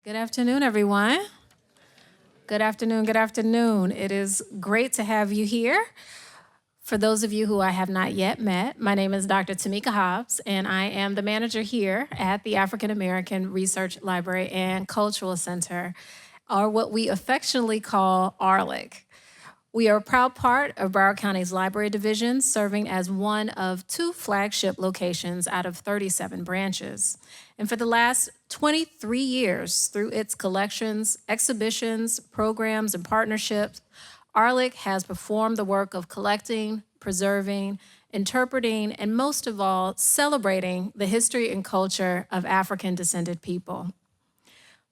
Good afternoon, everyone. Good afternoon, good afternoon. It is great to have you here. For those of you who I have not yet met, my name is Dr. Tamika Hobbs, and I am the manager here at the African American Research Library and Cultural Center, or what we affectionately call AARLCC. We are a proud part of Broward County's Library Division, serving as one of 2 flagship locations out of 37 branches. And for the last 23 years, through its collections, exhibitions, programs, and partnerships, AARLCC has performed the work of collecting, preserving, interpreting, and most of all, celebrating the history and culture of African-descended people.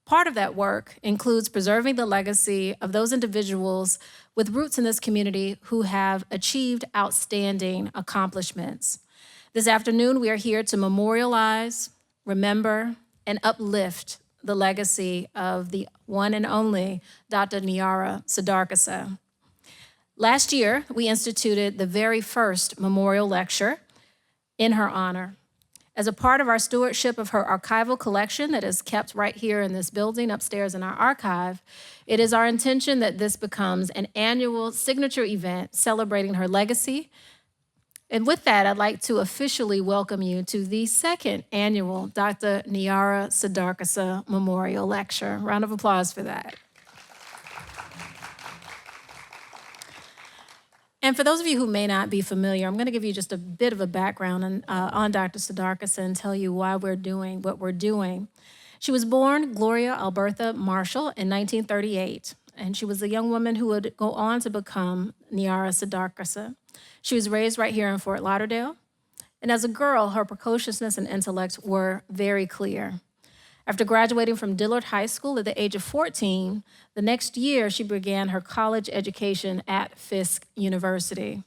Part of that work includes preserving the legacy of those individuals with roots in this community who have achieved outstanding accomplishments. This afternoon, we are here to memorialize, remember, and uplift the legacy of the one and only Dr. Niara Sudarkasa. Last year, we instituted the very first memorial lecture in her honor. As a part of our stewardship of her archival collection that is kept right here in this building upstairs in our archive, it is our intention that this becomes an annual signature event celebrating her legacy. And with that, I'd like to officially welcome you to the second annual Dr. Niara Sudarkasa Memorial Lecture. Round of applause for that. And for those of you who may not be familiar, I'm going to give you just a bit of a background on Dr. Sudarkasa and tell you why we're doing what we're doing. She was born Gloria Albertha Marshall in 1938, and she was a young woman who would go on to become Niara Sudarkasa. She was raised right here in Fort Lauderdale, and as a girl, her precociousness and intellect were very clear. After graduating from Dillard High School at the age of 14, the next year she began her college education at Fisk University.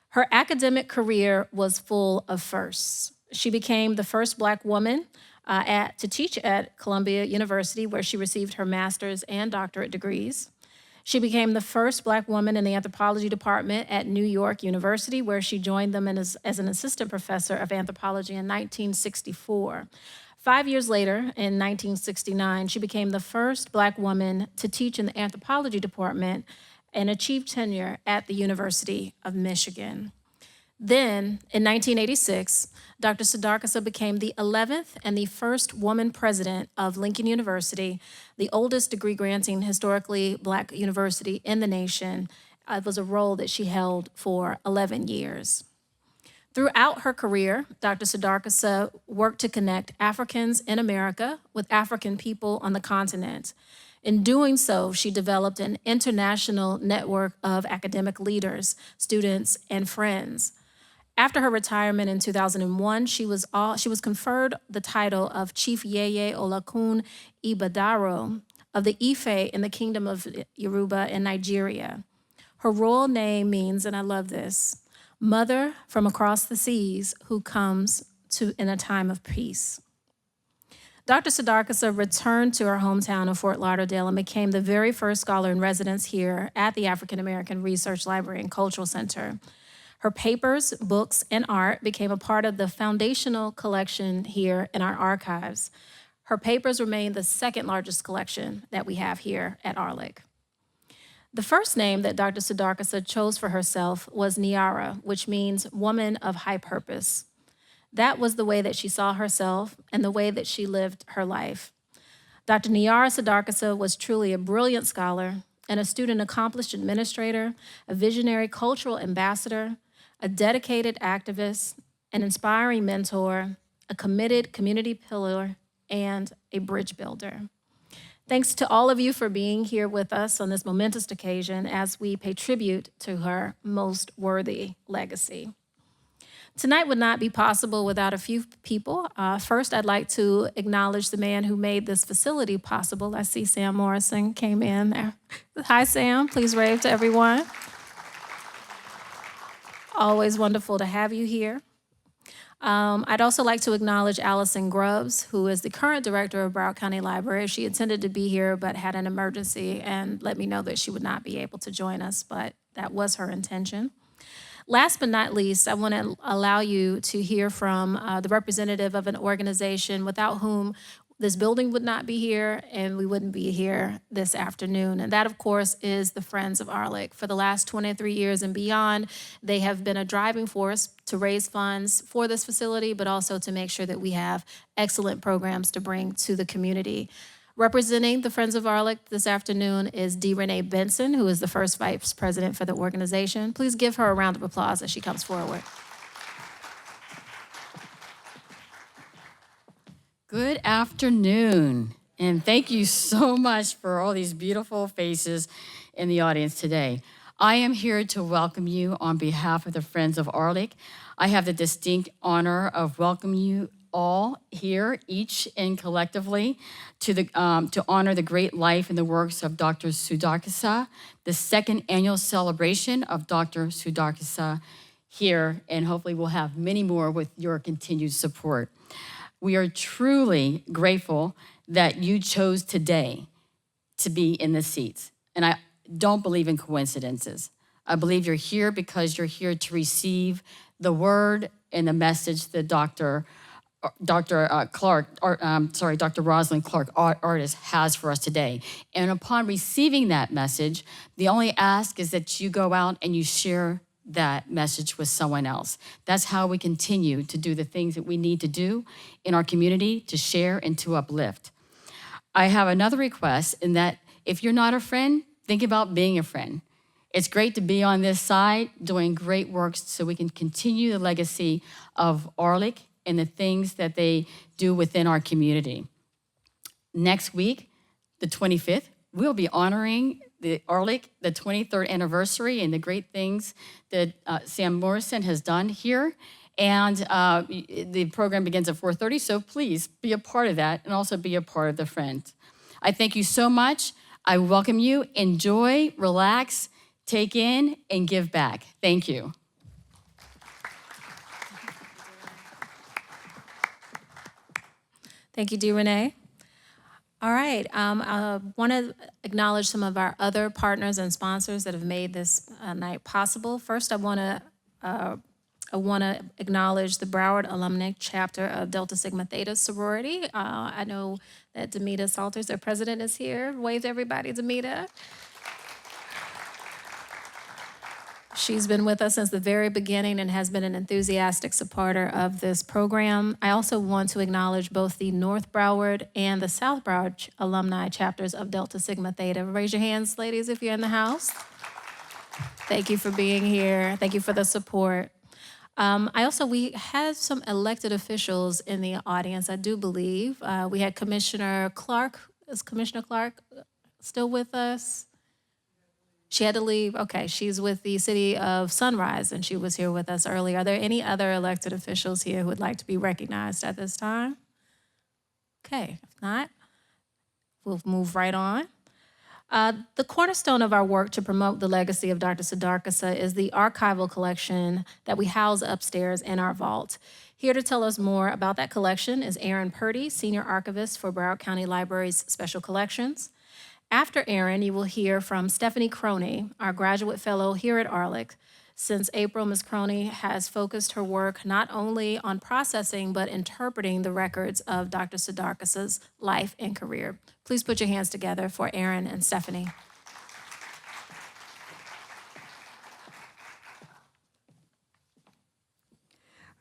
Her academic career was full of firsts. She became the first Black woman to teach at Columbia University, where she received her master's and doctorate degrees. She became the first Black woman in the anthropology department at New York University, where she joined them as an assistant professor of anthropology in 1964. 5 years later, in 1969, she became the first Black woman to teach in the anthropology department and achieve tenure at the University of Michigan. Then, in 1986, Dr. Sudarkasa became the 11th and the first woman president of Lincoln University, the oldest degree-granting historically Black university in the nation. It was a role that she held for 11 years. Throughout her career, Dr. Sudarkasa worked to connect Africans in America with African people on the continent. In doing so, she developed an international network of academic leaders, students, and friends. After her retirement in 2001, she was conferred the title of Chief Yeye Olakun Ibadaro of the Ife in the Kingdom of Yoruba in Nigeria. Her royal name means, and I love this, Mother from across the seas who comes in a time of peace. Dr. Sudarkasa returned to her hometown of Fort Lauderdale and became the very first scholar in residence here at the African American Research Library and Cultural Center. Her papers, books, and art became a part of the foundational collection here in our archives. Her papers remain the second largest collection that we have here at AARLCC. The first name that Dr. Sudarkasa chose for herself was Niara, which means woman of high purpose. That was the way that she saw herself and the way that she lived her life. Dr. Niara Sudarkasa was truly a brilliant scholar, and a student accomplished administrator, a visionary cultural ambassador, a dedicated activist, an inspiring mentor, a committed community pillar, and a bridge builder. Thanks to all of you for being here with us on this momentous occasion as we pay tribute to her most worthy legacy. Tonight would not be possible without a few people. First, I'd like to acknowledge the man who made this facility possible. I see Sam Morrison came in. Hi, Sam. Please wave to everyone. Always wonderful to have you here. I'd also like to acknowledge Allison Grubbs, who is the current director of Broward County Library. She intended to be here but had an emergency and let me know that she would not be able to join us, but that was her intention. Last but not least, I want to allow you to hear from the representative of an organization without whom this building would not be here, and we wouldn't be here this afternoon. And that, of course, is the Friends of AARLCC. For the last 23 years and beyond, they have been a driving force to raise funds for this facility, but also to make sure that we have excellent programs to bring to the community. Representing the Friends of AARLCC this afternoon is D. Renee Benson, who is the first vice president for the organization. Please give her a round of applause as she comes forward. Good afternoon, and thank you so much for all these beautiful faces in the audience today. I am here to welcome you on behalf of the Friends of AARLCC. I have the distinct honor of welcoming you all here, each and collectively, to honor the great life and the works of Dr. Sudarkasa, the second annual celebration of Dr. Sudarkasa here, and hopefully we'll have many more with your continued support. We are truly grateful that you chose today to be in the seats. And I don't believe in coincidences. I believe you're here because you're here to receive the word and the message that Dr. Rosalind Clark, artist, has for us today. And upon receiving that message, the only ask is that you go out and you share that message with someone else. That's how we continue to do the things that we need to do in our community to share and to uplift. I have another request in that if you're not a friend, think about being a friend. It's great to be on this side doing great work so we can continue the legacy of AARLCC and the things that they do within our community. Next week, the 25th, we'll be honoring the AARLCC, the 23rd anniversary, and the great things that Sam Morrison has done here. And the program begins at 4:30, so please be a part of that and also be a part of the Friends. I thank you so much. I welcome you. Enjoy, relax, take in, and give back. Thank you. Thank you, Dee Renee. All right, I want to acknowledge some of our other partners and sponsors that have made this night possible. First, I want to acknowledge the Broward Alumni Chapter of Delta Sigma Theta Sorority. I know that Demita Salters, their president, is here. Wave to everybody, Demita. She's been with us since the very beginning and has been an enthusiastic supporter of this program. I also want to acknowledge both the North Broward and the South Broward alumni chapters of Delta Sigma Theta. Raise your hands, ladies, if you're in the house. Thank you for being here. Thank you for the support. We had some elected officials in the audience, I do believe. We had Commissioner Clark. Is Commissioner Clark still with us? She had to leave. Okay, she's with the city of Sunrise, and she was here with us earlier. Are there any other elected officials here who would like to be recognized at this time? Okay, if not, we'll move right on. The cornerstone of our work to promote the legacy of Dr. Sudarkasa is the archival collection that we house upstairs in our vault. Here to tell us more about that collection is Aaron Purdy, Senior Archivist for Broward County Library's Special Collections. After Aaron, you will hear from Stephanie Croney, our graduate fellow here at AARLCC. Since April, Ms. Croney has focused her work not only on processing, but interpreting the records of Dr. Sudarkasa's life and career. Please put your hands together for Aaron and Stephanie.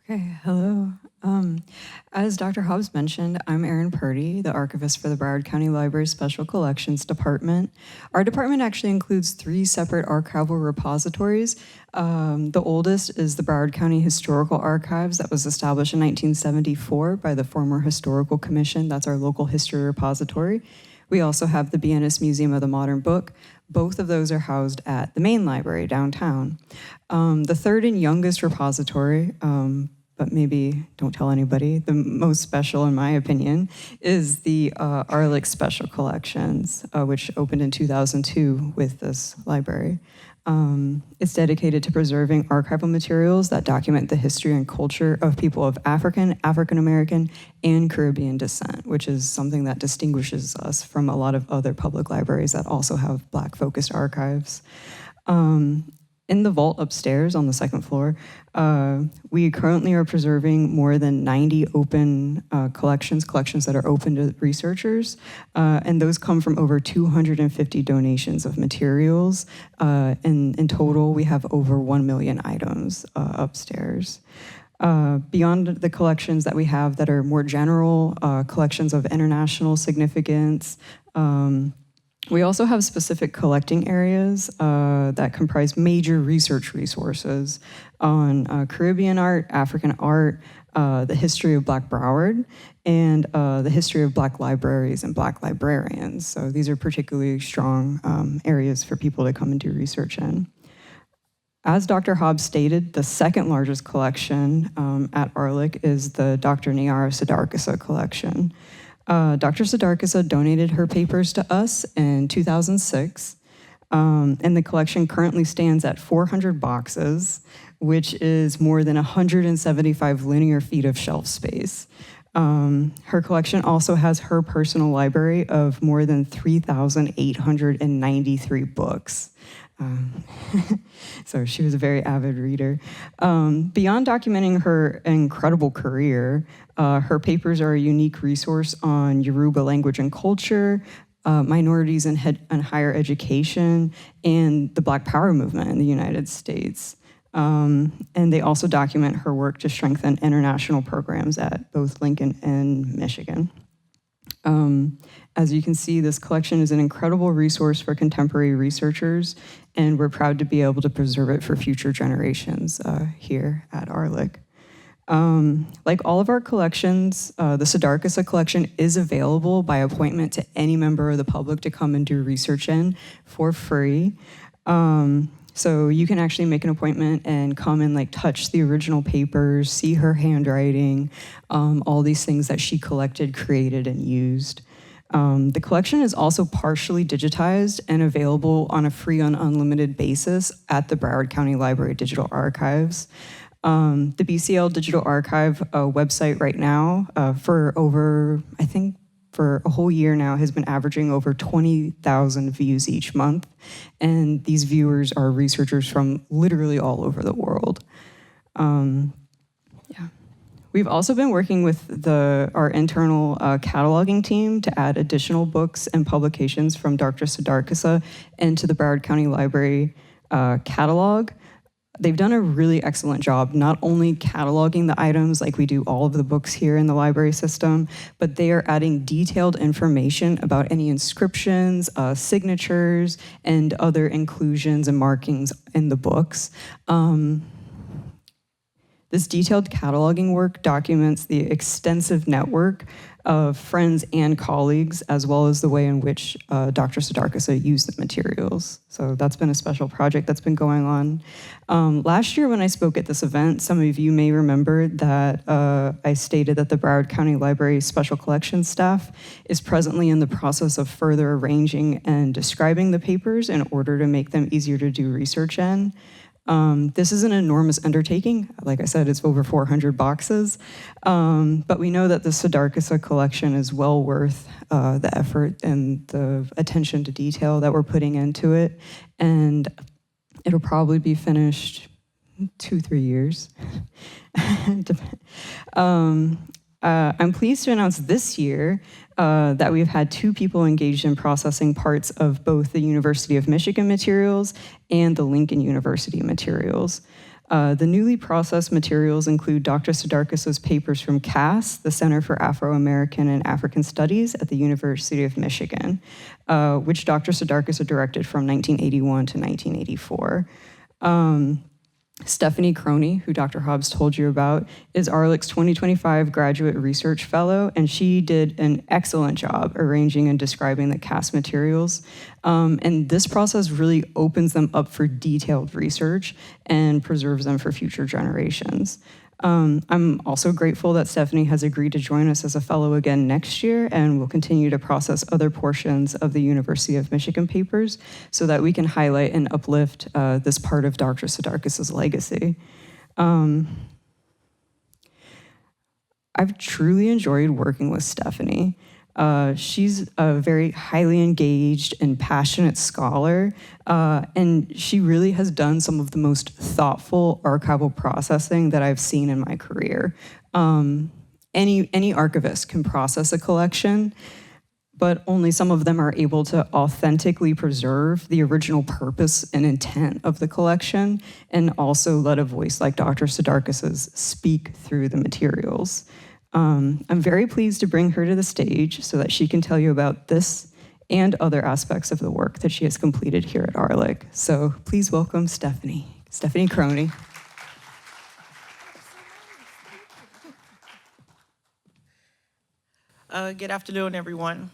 Okay, hello. As Dr. Hobbs mentioned, I'm Erin Purdy, the archivist for the Broward County Library Special Collections Department. Our department actually includes 3 separate archival repositories. The oldest is the Broward County Historical Archives that was established in 1974 by the former Historical Commission. That's our local history repository. We also have the Bienes Museum of the Modern Book. Both of those are housed at the main library downtown. The third and youngest repository, but maybe don't tell anybody, the most special in my opinion, is the AARLCC Special Collections, which opened in 2002 with this library. It's dedicated to preserving archival materials that document the history and culture of people of African, African American, and Caribbean descent, which is something that distinguishes us from a lot of other public libraries that also have Black-focused archives. In the vault upstairs on the second floor, we currently are preserving more than 90 open collections that are open to researchers, and those come from over 250 donations of materials. In total, we have over 1 million items upstairs. Beyond the collections that we have that are more general, collections of international significance, we also have specific collecting areas that comprise major research resources on Caribbean art, African art, the history of Black Broward, and the history of Black libraries and Black librarians. So these are particularly strong areas for people to come and do research in. As Dr. Hobbs stated, the second largest collection at AARLCC is the Dr. Niara Sudarkasa collection. Dr. Sudarkasa donated her papers to us in 2006, and the collection currently stands at 400 boxes, which is more than 175 linear feet of shelf space. Her collection also has her personal library of more than 3,893 books. So she was a very avid reader. Beyond documenting her incredible career, her papers are a unique resource on Yoruba language and culture, minorities in higher education, and the Black Power movement in the United States. And they also document her work to strengthen international programs at both Lincoln and Michigan. As you can see, this collection is an incredible resource for contemporary researchers, and we're proud to be able to preserve it for future generations here at AARLCC. Like all of our collections, the Sudarkasa collection is available by appointment to any member of the public to come and do research in for free. So you can actually make an appointment and come and touch the original papers, see her handwriting, all these things that she collected, created, and used. The collection is also partially digitized and available on a free and unlimited basis at the Broward County Library Digital Archives. The BCL Digital Archive website right now for a whole year now has been averaging over 20,000 views each month. And these viewers are researchers from literally all over the world. We've also been working with our internal cataloging team to add additional books and publications from Dr. Sudarkasa into the Broward County Library catalog. They've done a really excellent job, not only cataloging the items like we do all of the books here in the library system, but they are adding detailed information about any inscriptions, signatures, and other inclusions and markings in the books. This detailed cataloging work documents the extensive network of friends and colleagues, as well as the way in which Dr. Sudarkasa used the materials. So that's been a special project that's been going on. Last year when I spoke at this event, some of you may remember that I stated that the Broward County Library Special Collections staff is presently in the process of further arranging and describing the papers in order to make them easier to do research in. This is an enormous undertaking. Like I said, it's over 400 boxes, but we know that the Sudarkasa collection is well worth the effort and the attention to detail that we're putting into it, and it'll probably be finished 2-3 years. I'm pleased to announce this year that we've had 2 people engaged in processing parts of both the University of Michigan materials and the Lincoln University materials. The newly processed materials include Dr. Sudarkasa's papers from CAS, the Center for Afro-American and African Studies at the University of Michigan, which Dr. Sudarkasa directed from 1981 to 1984. Stephanie Croney, who Dr. Hobbs told you about, is AARLCC's 2025 Graduate Research Fellow, and she did an excellent job arranging and describing the CAS materials. And this process really opens them up for detailed research and preserves them for future generations. I'm also grateful that Stephanie has agreed to join us as a fellow again next year, and will continue to process other portions of the University of Michigan papers so that we can highlight and uplift this part of Dr. Sudarkasa's legacy. I've truly enjoyed working with Stephanie. She's a very highly engaged and passionate scholar, and she really has done some of the most thoughtful archival processing that I've seen in my career. Any archivist can process a collection, but only some of them are able to authentically preserve the original purpose and intent of the collection, and also let a voice like Dr. Sudarkasa's speak through the materials. I'm very pleased to bring her to the stage so that she can tell you about this and other aspects of the work that she has completed here at AARLCC. So please welcome Stephanie Croney. Good afternoon, everyone.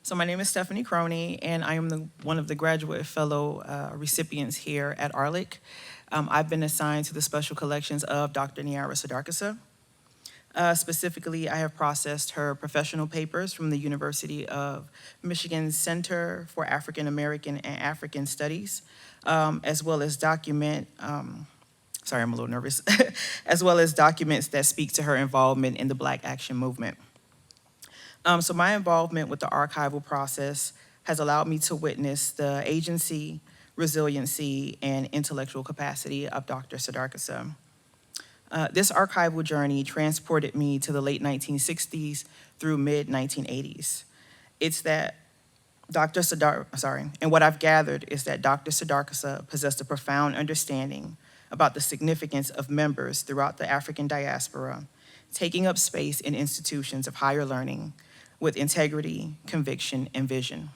So my name is Stephanie Croney, and I am one of the graduate fellow recipients here at AARLCC. I've been assigned to the special collections of Dr. Niara Sudarkasa. Specifically, I have processed her professional papers from the University of Michigan's Center for African American and African Studies, as well as sorry, I'm a little nervous, as well as documents that speak to her involvement in the Black Action Movement. So my involvement with the archival process has allowed me to witness the agency, resiliency, and intellectual capacity of Dr. Sudarkasa. This archival journey transported me to the late 1960s through mid-1980s. And what I've gathered is that Dr. Sudarkasa possessed a profound understanding about the significance of members throughout the African diaspora, taking up space in institutions of higher learning with integrity, conviction, and vision.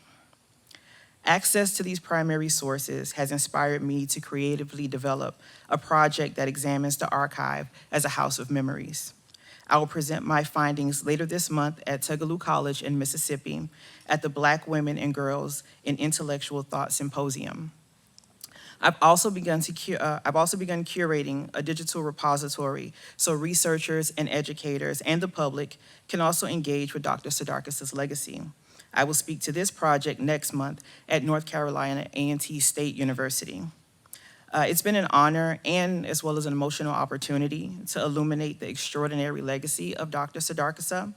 Access to these primary sources has inspired me to creatively develop a project that examines the archive as a house of memories. I will present my findings later this month at Tougaloo College in Mississippi at the Black Women and Girls in Intellectual Thought Symposium. I've also begun curating a digital repository so researchers and educators and the public can also engage with Dr. Sudarkasa's legacy. I will speak to this project next month at North Carolina A&T State University. It's been an honor and as well as an emotional opportunity to illuminate the extraordinary legacy of Dr. Sudarkasa.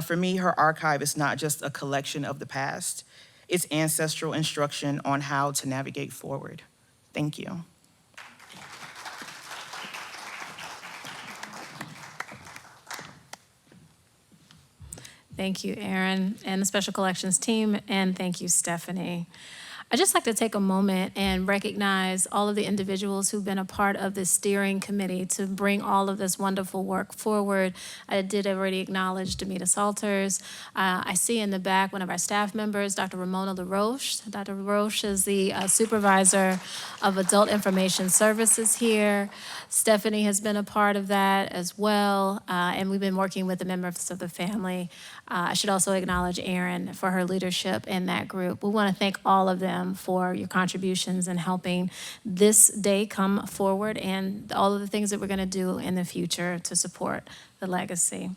For me, her archive is not just a collection of the past, it's ancestral instruction on how to navigate forward. Thank you. Thank you, Erin, and the Special Collections team, and thank you, Stephanie. I'd just like to take a moment and recognize all of the individuals who've been a part of the steering committee to bring all of this wonderful work forward. I did already acknowledge Demita Salters. I see in the back one of our staff members, Dr. Ramona LaRoche. Dr. LaRoche is the supervisor of Adult Information Services here. Stephanie has been a part of that as well, and we've been working with the members of the family. I should also acknowledge Erin for her leadership in that group. We want to thank all of them for your contributions in helping this day come forward and all of the things that we're going to do in the future to support the legacy.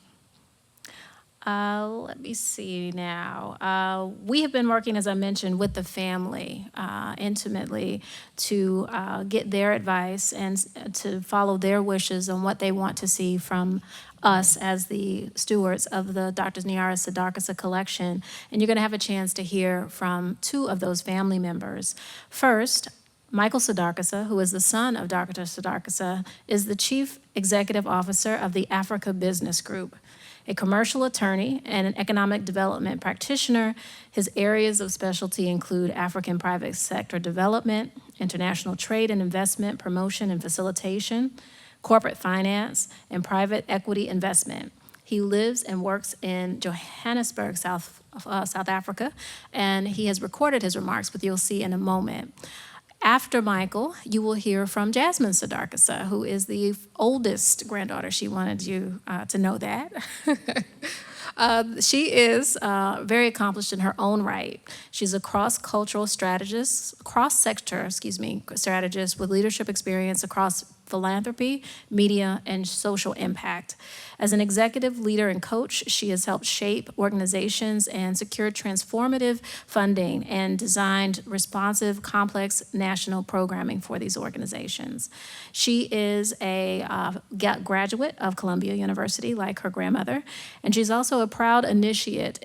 Let me see now. We have been working, as I mentioned, with the family intimately to get their advice and to follow their wishes on what they want to see from us as the stewards of the Dr. Niara Sudarkasa collection. And you're going to have a chance to hear from two of those family members. First, Michael Sudarkasa, who is the son of Dr. Sudarkasa, is the Chief Executive Officer of the Africa Business Group. A commercial attorney and an economic development practitioner, his areas of specialty include African private sector development, international trade and investment, promotion and facilitation, corporate finance, and private equity investment. He lives and works in Johannesburg, South Africa, and he has recorded his remarks, but you'll see in a moment. After Michael, you will hear from Jasmine Sudarkasa, who is the oldest granddaughter. She wanted you to know that. She is very accomplished in her own right. She's a cross-sector strategist with leadership experience across philanthropy, media, and social impact. As an executive leader and coach, she has helped shape organizations and secured transformative funding and designed responsive, complex national programming for these organizations. She is a graduate of Columbia University, like her grandmother, and she's also a proud initiate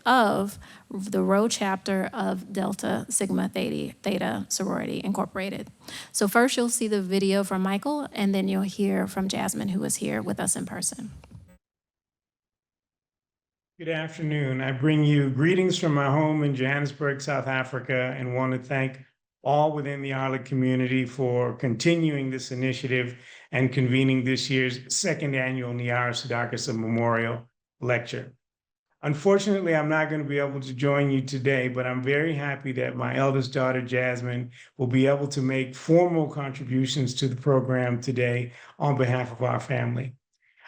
of the Rho chapter of Delta Sigma Theta Sorority Incorporated. So first you'll see the video from Michael, and then you'll hear from Jasmine, who is here with us in person. Good afternoon. I bring you greetings from my home in Johannesburg, South Africa, and want to thank all within the AARLCC community for continuing this initiative and convening this year's second annual Niara Sudarkasa Memorial Lecture. Unfortunately, I'm not going to be able to join you today, but I'm very happy that my eldest daughter, Jasmine, will be able to make formal contributions to the program today on behalf of our family.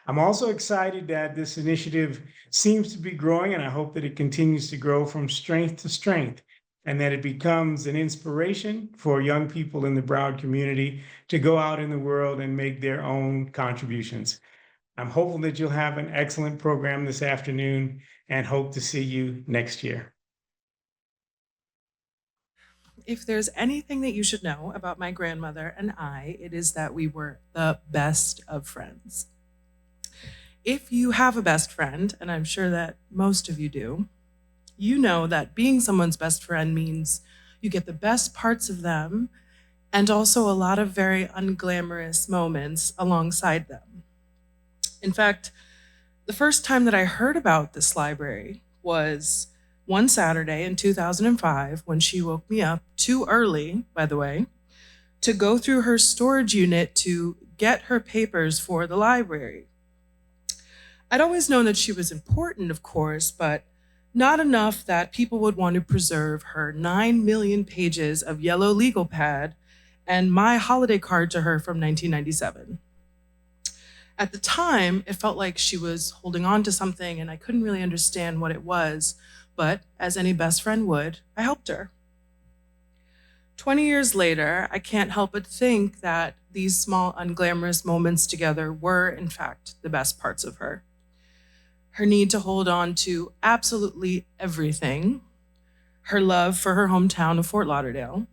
I'm also excited that this initiative seems to be growing, and I hope that it continues to grow from strength to strength, and that it becomes an inspiration for young people in the Broward community to go out in the world and make their own contributions. I'm hopeful that you'll have an excellent program this afternoon and hope to see you next year. If there's anything that you should know about my grandmother and I, it is that we were the best of friends. If you have a best friend, and I'm sure that most of you do, you know that being someone's best friend means you get the best parts of them and also a lot of very unglamorous moments alongside them. In fact, the first time that I heard about this library was one Saturday in 2005 when she woke me up too early, by the way, to go through her storage unit to get her papers for the library. I'd always known that she was important, of course, but not enough that people would want to preserve her 9 million pages of yellow legal pad and my holiday card to her from 1997. At the time, it felt like she was holding on to something and I couldn't really understand what it was, but as any best friend would, I helped her. 20 years later, I can't help but think that these small, unglamorous moments together were, in fact, the best parts of her. Her need to hold on to absolutely everything, her love for her hometown of Fort Lauderdale,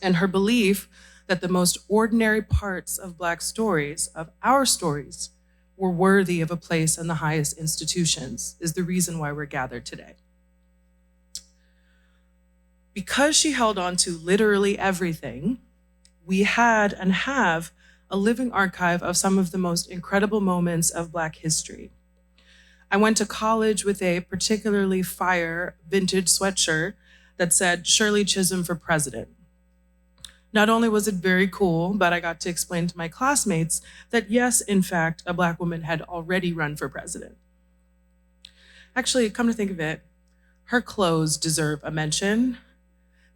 and her belief that the most ordinary parts of Black stories, of our stories, were worthy of a place in the highest institutions is the reason why we're gathered today. Because she held on to literally everything, we had and have a living archive of some of the most incredible moments of Black history. I went to college with a particularly fire vintage sweatshirt that said Shirley Chisholm for president. Not only was it very cool, but I got to explain to my classmates that yes, in fact, a Black woman had already run for president. Actually, come to think of it, her clothes deserve a mention.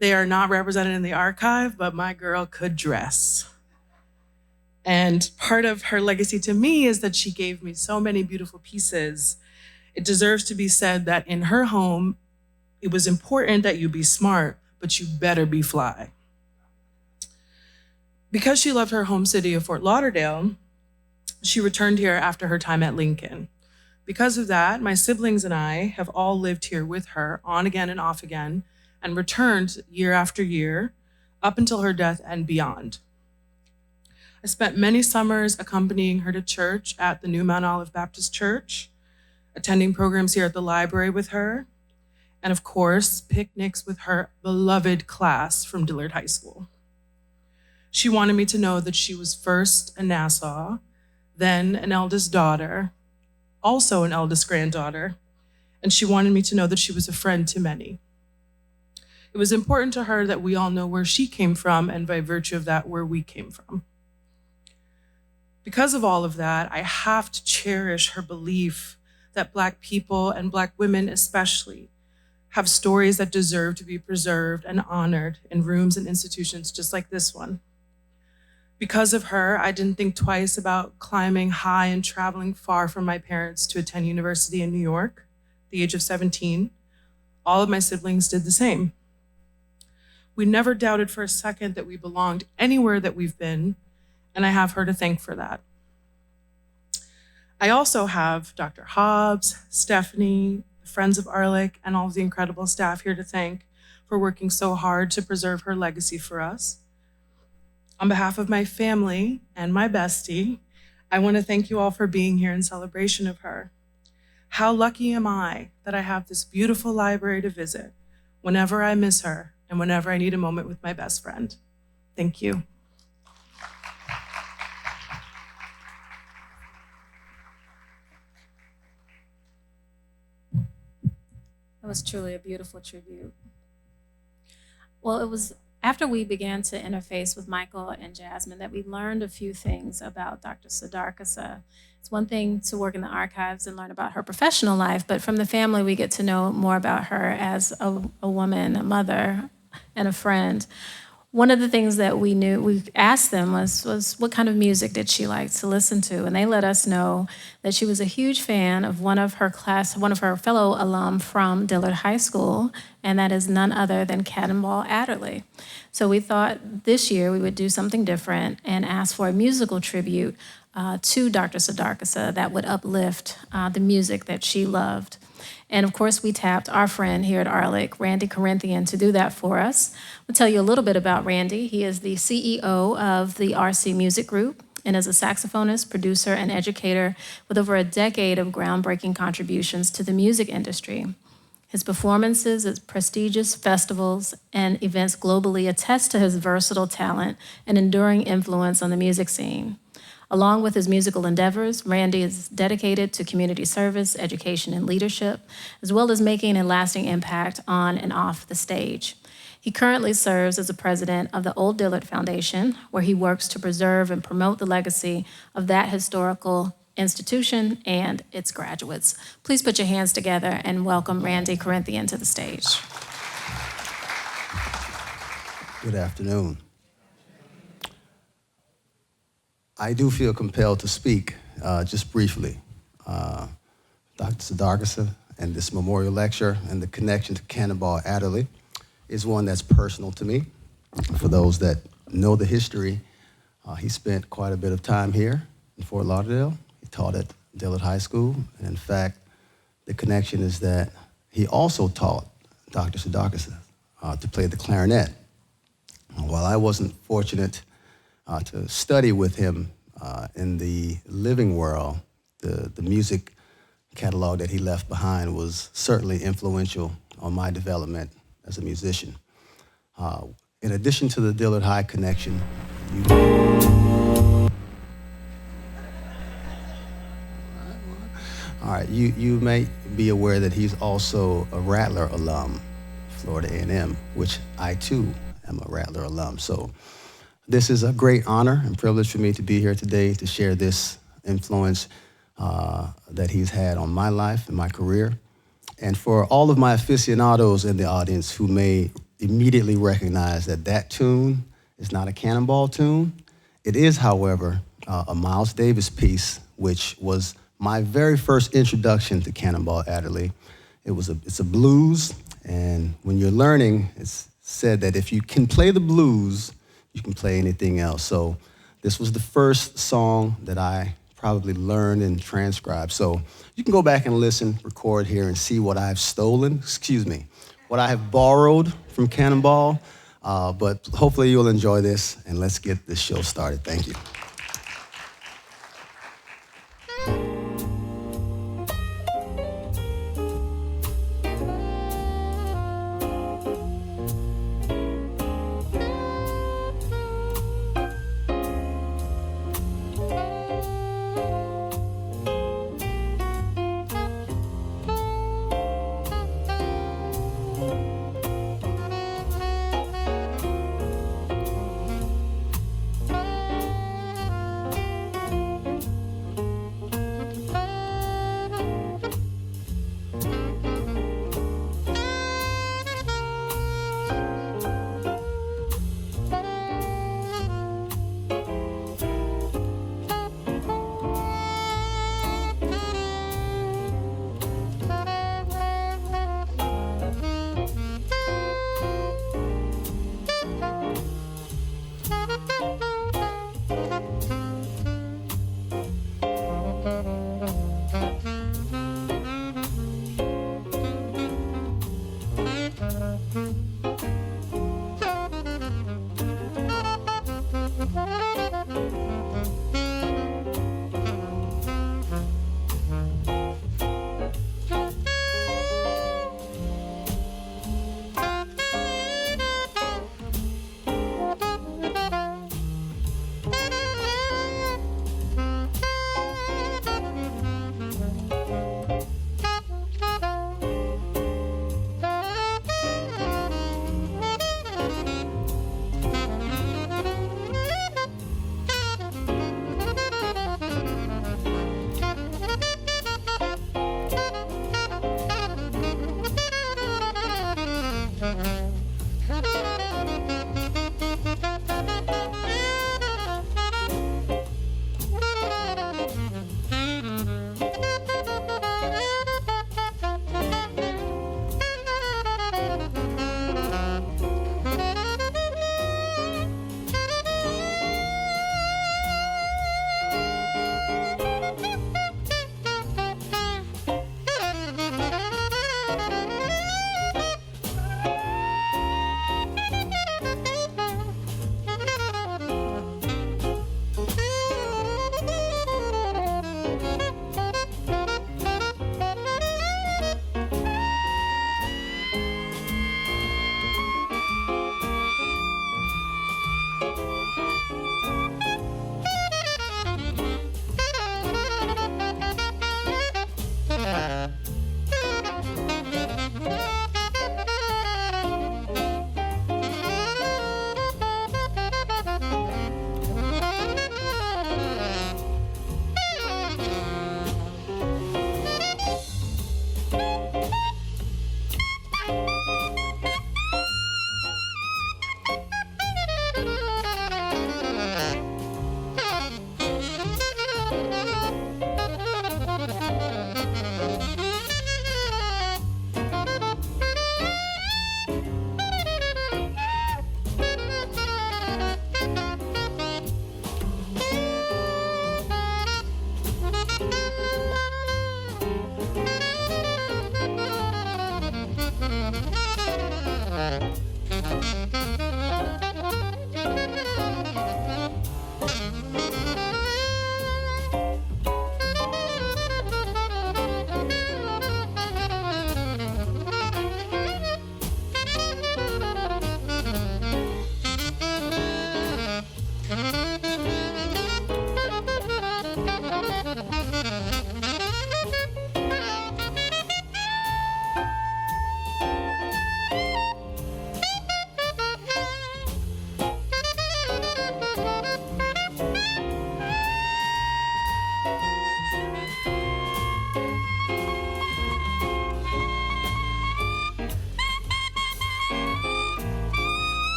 They are not represented in the archive, but my girl could dress. And part of her legacy to me is that she gave me so many beautiful pieces. It deserves to be said that in her home, it was important that you be smart, but you better be fly. Because she loved her home city of Fort Lauderdale, she returned here after her time at Lincoln. Because of that, my siblings and I have all lived here with her on again and off again and returned year after year up until her death and beyond. I spent many summers accompanying her to church at the New Mount Olive Baptist Church, attending programs here at the library with her, and of course, picnics with her beloved class from Dillard High School. She wanted me to know that she was first a Nassau, then an eldest daughter, also an eldest granddaughter, and she wanted me to know that she was a friend to many. It was important to her that we all know where she came from and by virtue of that, where we came from. Because of all of that, I have to cherish her belief that Black people and Black women especially have stories that deserve to be preserved and honored in rooms and institutions just like this one. Because of her, I didn't think twice about climbing high and traveling far from my parents to attend university in New York at the age of 17. All of my siblings did the same. We never doubted for a second that we belonged anywhere that we've been, and I have her to thank for that. I also have Dr. Hobbs, Stephanie, the Friends of AARLCC, and all of the incredible staff here to thank for working so hard to preserve her legacy for us. On behalf of my family and my bestie, I want to thank you all for being here in celebration of her. How lucky am I that I have this beautiful library to visit whenever I miss her and whenever I need a moment with my best friend. Thank you. That was truly a beautiful tribute. Well, it was after we began to interface with Michael and Jasmine that we learned a few things about Dr. Sudarkasa. It's one thing to work in the archives and learn about her professional life, but from the family, we get to know more about her as a woman, a mother, and a friend. One of the things that we asked them was what kind of music did she like to listen to? And they let us know that she was a huge fan of one of her fellow alum from Dillard High School, and that is none other than Cannonball Adderley. So we thought this year we would do something different and ask for a musical tribute to Dr. Sudarkasa that would uplift the music that she loved. And of course, we tapped our friend here at AARLCC, Randy Corinthian, to do that for us. I'll tell you a little bit about Randy. He is the CEO of the RC Music Group and is a saxophonist, producer, and educator with over a decade of groundbreaking contributions to the music industry. His performances at prestigious festivals and events globally attest to his versatile talent and enduring influence on the music scene. Along with his musical endeavors, Randy is dedicated to community service, education, and leadership, as well as making a lasting impact on and off the stage. He currently serves as the president of the Old Dillard Foundation, where he works to preserve and promote the legacy of that historical institution and its graduates. Please put your hands together and welcome Randy Corinthian to the stage. Good afternoon. I do feel compelled to speak just briefly. Dr. Sudarkasa and this memorial lecture and the connection to Cannonball Adderley is one that's personal to me. For those that know the history, he spent quite a bit of time here in Fort Lauderdale. He taught at Dillard High School, and in fact, the connection is that he also taught Dr. Sudarkasa to play the clarinet. While I wasn't fortunate to study with him in the living world, the music catalog that he left behind was certainly influential on my development as a musician. In addition to the Dillard High connection, you may be aware that he's also a Rattler alum, Florida A&M, which I too am a Rattler alum. So this is a great honor and privilege for me to be here today to share this influence that he's had on my life and my career. And for all of my aficionados in the audience who may immediately recognize that that tune is not a Cannonball tune, it is, however, a Miles Davis piece, which was my very first introduction to Cannonball Adderley. It's a blues, and when you're learning, it's said that if you can play the blues, you can play anything else. So this was the first song that I probably learned and transcribed. So you can go back and listen, record here, and see what I've stolen, what I have borrowed from Cannonball. But hopefully you'll enjoy this, and let's get this show started. Thank you.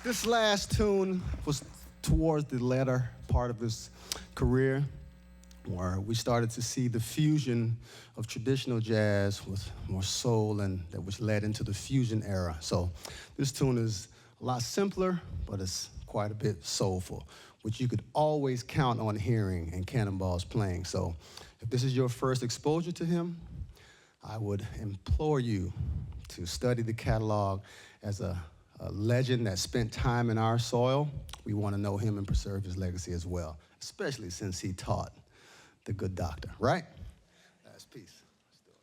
This last tune was towards the latter part of his career, where we started to see the fusion of traditional jazz with more soul, and that which led into the fusion era. So this tune is a lot simpler, but it's quite a bit soulful, which you could always count on hearing in Cannonball's playing. So if this is your first exposure to him, I would implore you to study the catalog as a legend that spent time in our soil. We want to know him and preserve his legacy as well, especially since he taught the good doctor, right? That's peace. Let's do it.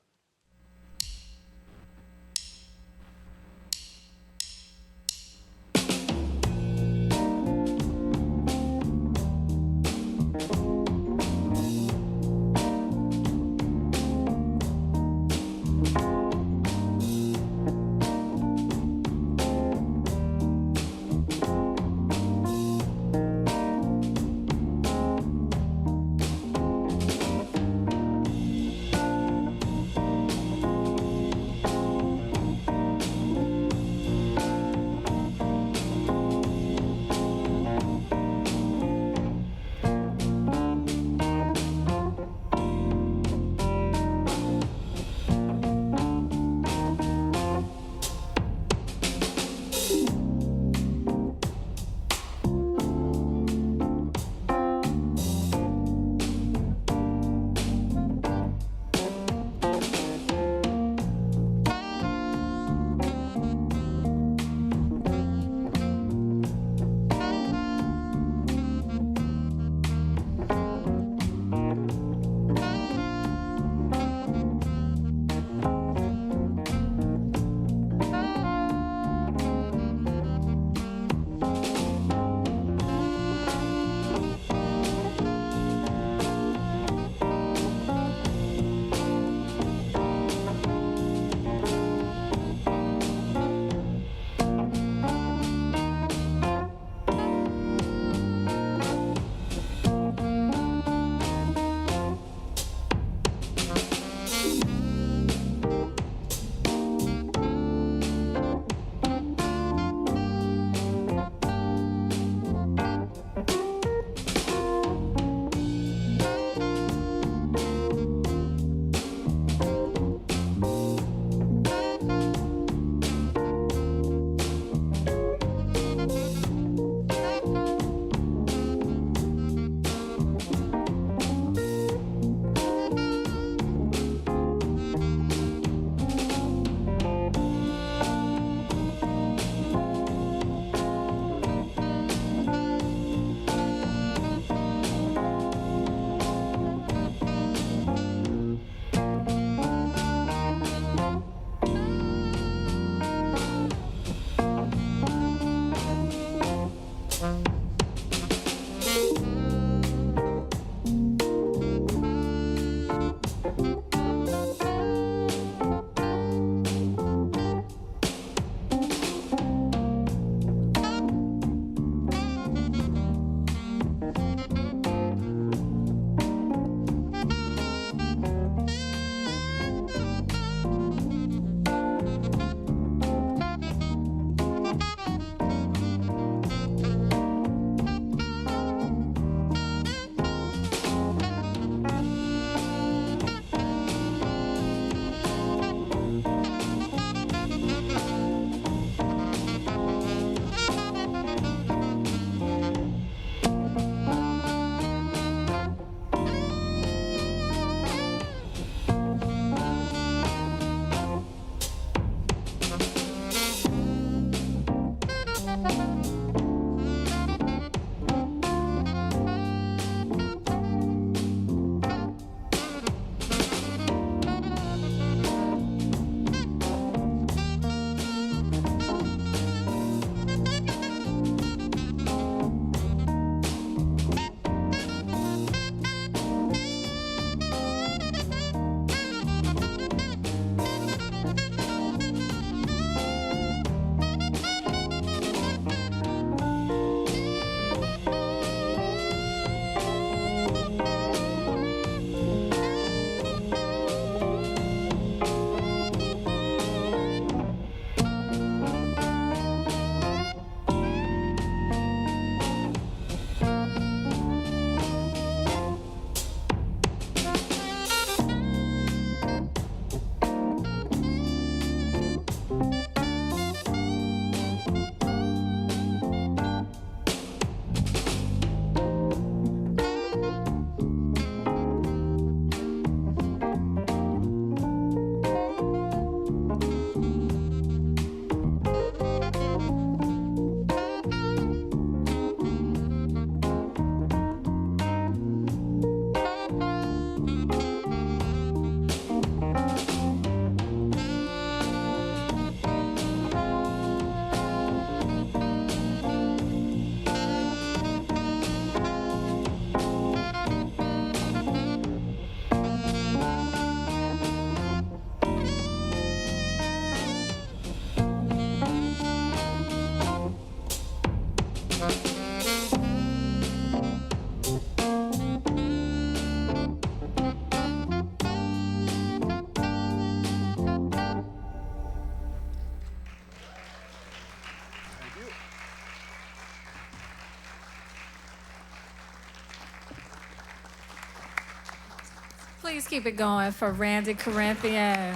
Please keep it going for Randy Corinthian.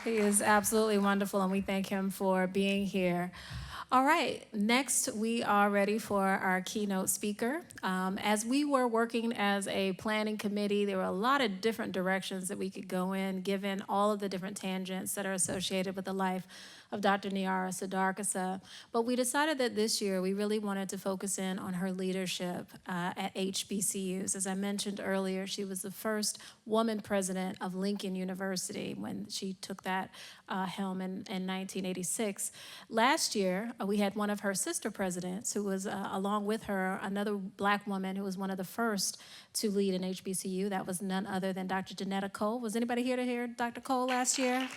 He is absolutely wonderful, and we thank him for being here. All right, next we are ready for our keynote speaker. As we were working as a planning committee, there were a lot of different directions that we could go in, given all of the different tangents that are associated with the life of Dr. Niara Sudarkasa. But we decided that this year we really wanted to focus in on her leadership at HBCUs. As I mentioned earlier, she was the first woman president of Lincoln University when she took that helm in 1986. Last year, we had one of her sister presidents who was, along with her, another Black woman who was one of the first to lead an HBCU. That was none other than Dr. Janetta Cole. Was anybody here to hear Dr. Cole last year?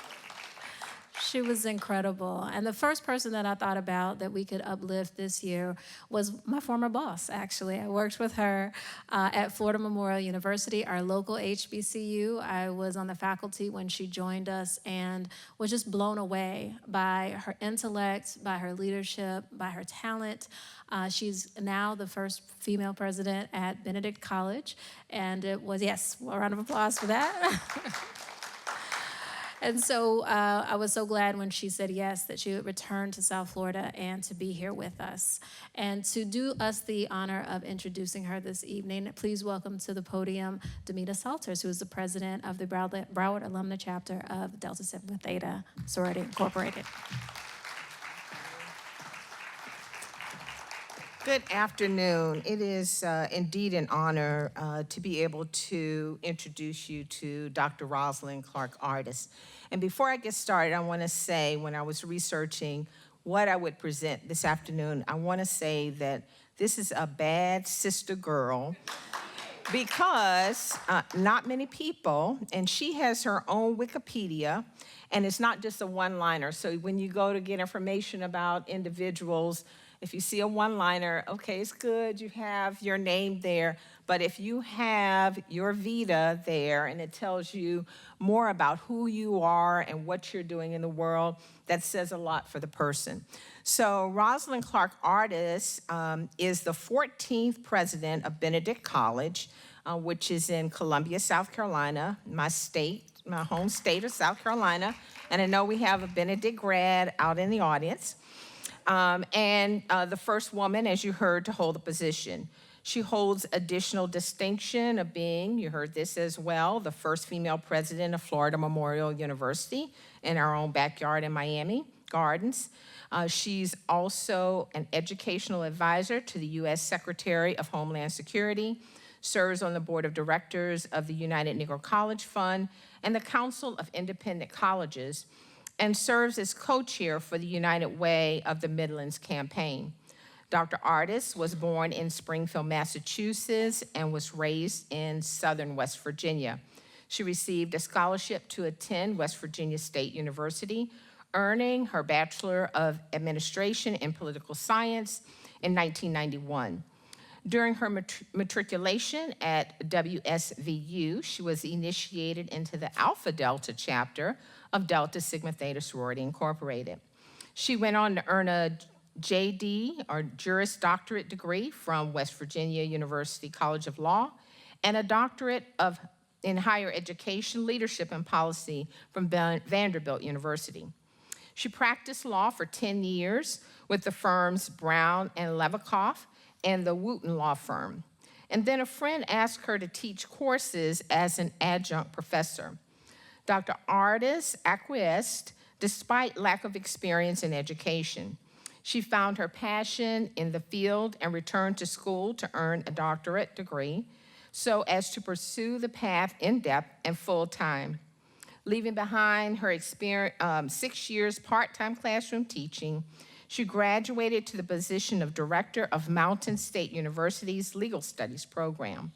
She was incredible. And the first person that I thought about that we could uplift this year was my former boss, actually. I worked with her at Florida Memorial University, our local HBCU. I was on the faculty when she joined us and was just blown away by her intellect, by her leadership, by her talent. She's now the first female president at Benedict College. And it was, yes, a round of applause for that. And so I was so glad when she said yes, that she would return to South Florida and to be here with us. And to do us the honor of introducing her this evening, please welcome to the podium Demita Salters, who is the president of the Broward Alumni Chapter of Delta Sigma Theta Sorority Incorporated. Good afternoon. It is indeed an honor to be able to introduce you to Dr. Rosalind Clark Artis. And before I get started, I want to say, when I was researching what I would present this afternoon, I want to say that this is a bad sister girl because not many people, and she has her own Wikipedia, and it's not just a one-liner. So when you go to get information about individuals, if you see a one-liner, okay, it's good, you have your name there, but if you have your vita there and it tells you more about who you are and what you're doing in the world, that says a lot for the person. So Rosalind Clark Artis is the 14th president of Benedict College, which is in Columbia, South Carolina, my state, my home state of South Carolina, and I know we have a Benedict grad out in the audience. And the first woman, as you heard, to hold the position. She holds additional distinction of being, you heard this as well, the first female president of Florida Memorial University in our own backyard in Miami Gardens. She's also an educational advisor to the U.S. Secretary of Homeland Security, serves on the board of directors of the United Negro College Fund and the Council of Independent Colleges, and serves as co-chair for the United Way of the Midlands campaign. Dr. Artis was born in Springfield, Massachusetts, and was raised in southern West Virginia. She received a scholarship to attend West Virginia State University, earning her Bachelor of Administration in Political Science in 1991. During her matriculation at WSVU, she was initiated into the Alpha Delta chapter of Delta Sigma Theta Sorority Incorporated. She went on to earn a JD, or Juris Doctorate degree from West Virginia University College of Law, and a doctorate in higher education, leadership, and policy from Vanderbilt University. She practiced law for 10 years with the firms Brown and Levikoff and the Wooten Law Firm. And then a friend asked her to teach courses as an adjunct professor. Dr. Artis acquiesced despite lack of experience in education. She found her passion in the field and returned to school to earn a doctorate degree so as to pursue the path in depth and full time. Leaving behind her 6 years part-time classroom teaching, she graduated to the position of director of Mountain State University's Legal Studies program.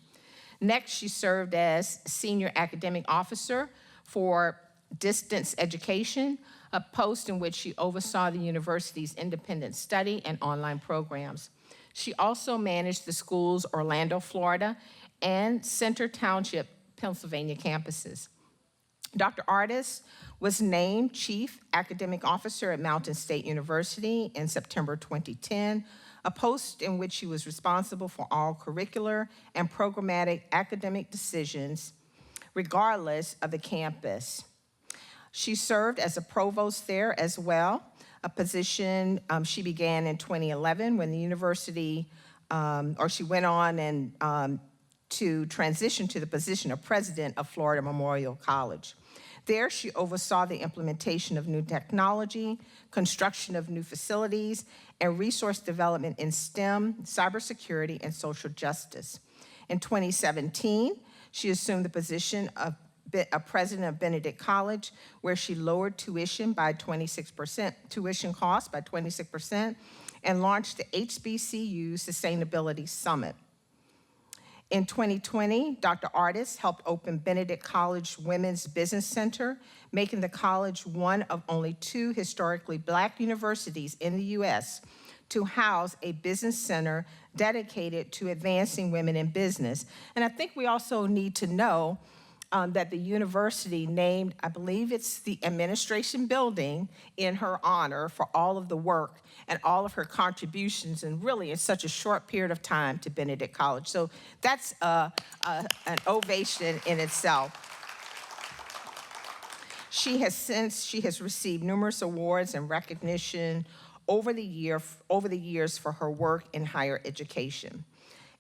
Next, she served as senior academic officer for distance education, a post in which she oversaw the university's independent study and online programs. She also managed the school's Orlando, Florida, and Center Township, Pennsylvania campuses. Dr. Artis was named Chief Academic Officer at Mountain State University in September 2010, a post in which she was responsible for all curricular and programmatic academic decisions, regardless of the campus. She served as a provost there as well, a position she began in 2011 when the university, or she went on and to transition to the position of president of Florida Memorial College. There, she oversaw the implementation of new technology, construction of new facilities, and resource development in STEM, cybersecurity, and social justice. In 2017, she assumed the position of president of Benedict College, where she lowered tuition by 26%, tuition costs by 26%, and launched the HBCU Sustainability Summit. In 2020, Dr. Artis helped open Benedict College Women's Business Center, making the college one of only 2 historically Black universities in the U.S. to house a business center dedicated to advancing women in business. And I think we also need to know that the university named, I believe it's the administration building, in her honor for all of the work and all of her contributions, and really in such a short period of time to Benedict College. So that's an ovation in itself. She has received numerous awards and recognition over the years for her work in higher education.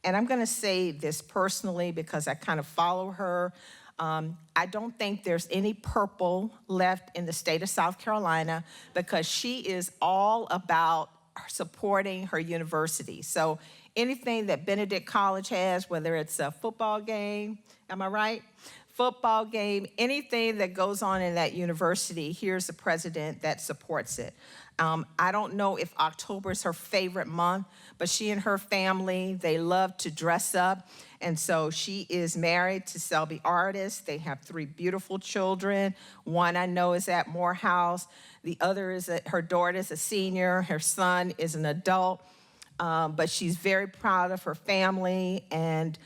And I'm gonna say this personally because I kind of follow her. I don't think there's any purple left in the state of South Carolina because she is all about supporting her university. So anything that Benedict College has, whether it's a football game, am I right? Football game, anything that goes on in that university, here's the president that supports it. I don't know if October is her favorite month, but she and her family, they love to dress up. And so she is married to Selby Artis. They have 3 beautiful children. One I know is at Morehouse. The other is her daughter is a senior. Her son is an adult. But she's very proud of her family. And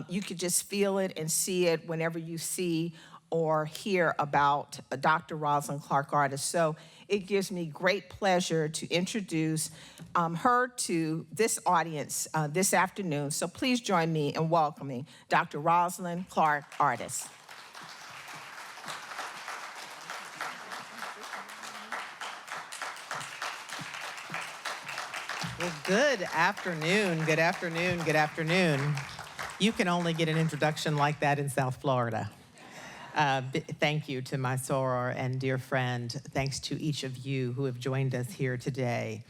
you could just feel it and see it whenever you see or hear about Dr. Rosalind Clark Artis. So it gives me great pleasure to introduce her to this audience this afternoon. So please join me in welcoming Dr. Rosalind Clark Artis. Well, good afternoon, good afternoon, good afternoon. You can only get an introduction like that in South Florida. Thank you to my soror and dear friend. Thanks to each of you who have joined us here today.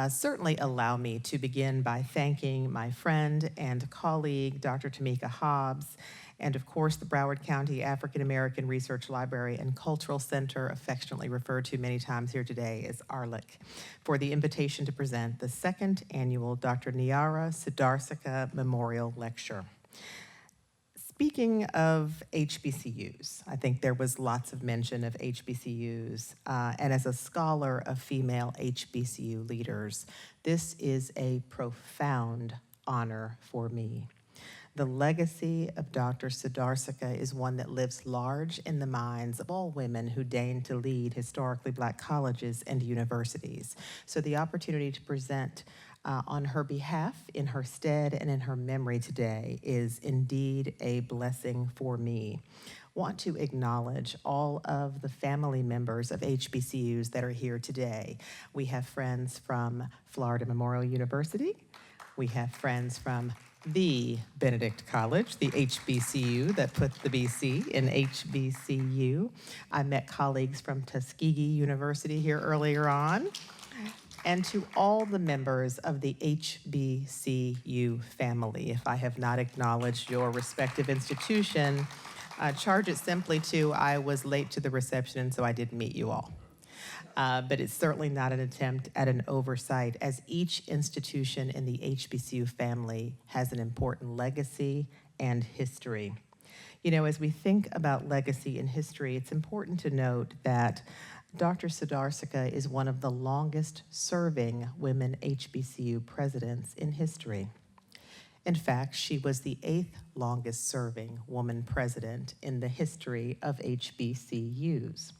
Certainly allow me to begin by thanking my friend and colleague, Dr. Tamika Hobbs, and of course the Broward County African American Research Library and Cultural Center, affectionately referred to many times here today as AARLCC, for the invitation to present the 2nd annual Dr. Niara Sudarkasa Memorial Lecture. Speaking of HBCUs, I think there was lots of mention of HBCUs, and as a scholar of female HBCU leaders, this is a profound honor for me. The legacy of Dr. Sudarkasa is one that lives large in the minds of all women who deign to lead historically Black colleges and universities. So the opportunity to present on her behalf, in her stead, and in her memory today is indeed a blessing for me. Want to acknowledge all of the family members of HBCUs that are here today. We have friends from Florida Memorial University. We have friends from the Benedict College, the HBCU that put the BC in HBCU. I met colleagues from Tuskegee University here earlier on. And to all the members of the HBCU family, if I have not acknowledged your respective institution, charge it simply to I was late to the reception, and so I didn't meet you all. But it's certainly not an attempt at an oversight, as each institution in the HBCU family has an important legacy and history. You know, as we think about legacy and history, it's important to note that Dr. Sudarkasa is one of the longest serving women HBCU presidents in history. In fact, she was the 8th longest serving woman president in the history of HBCUs.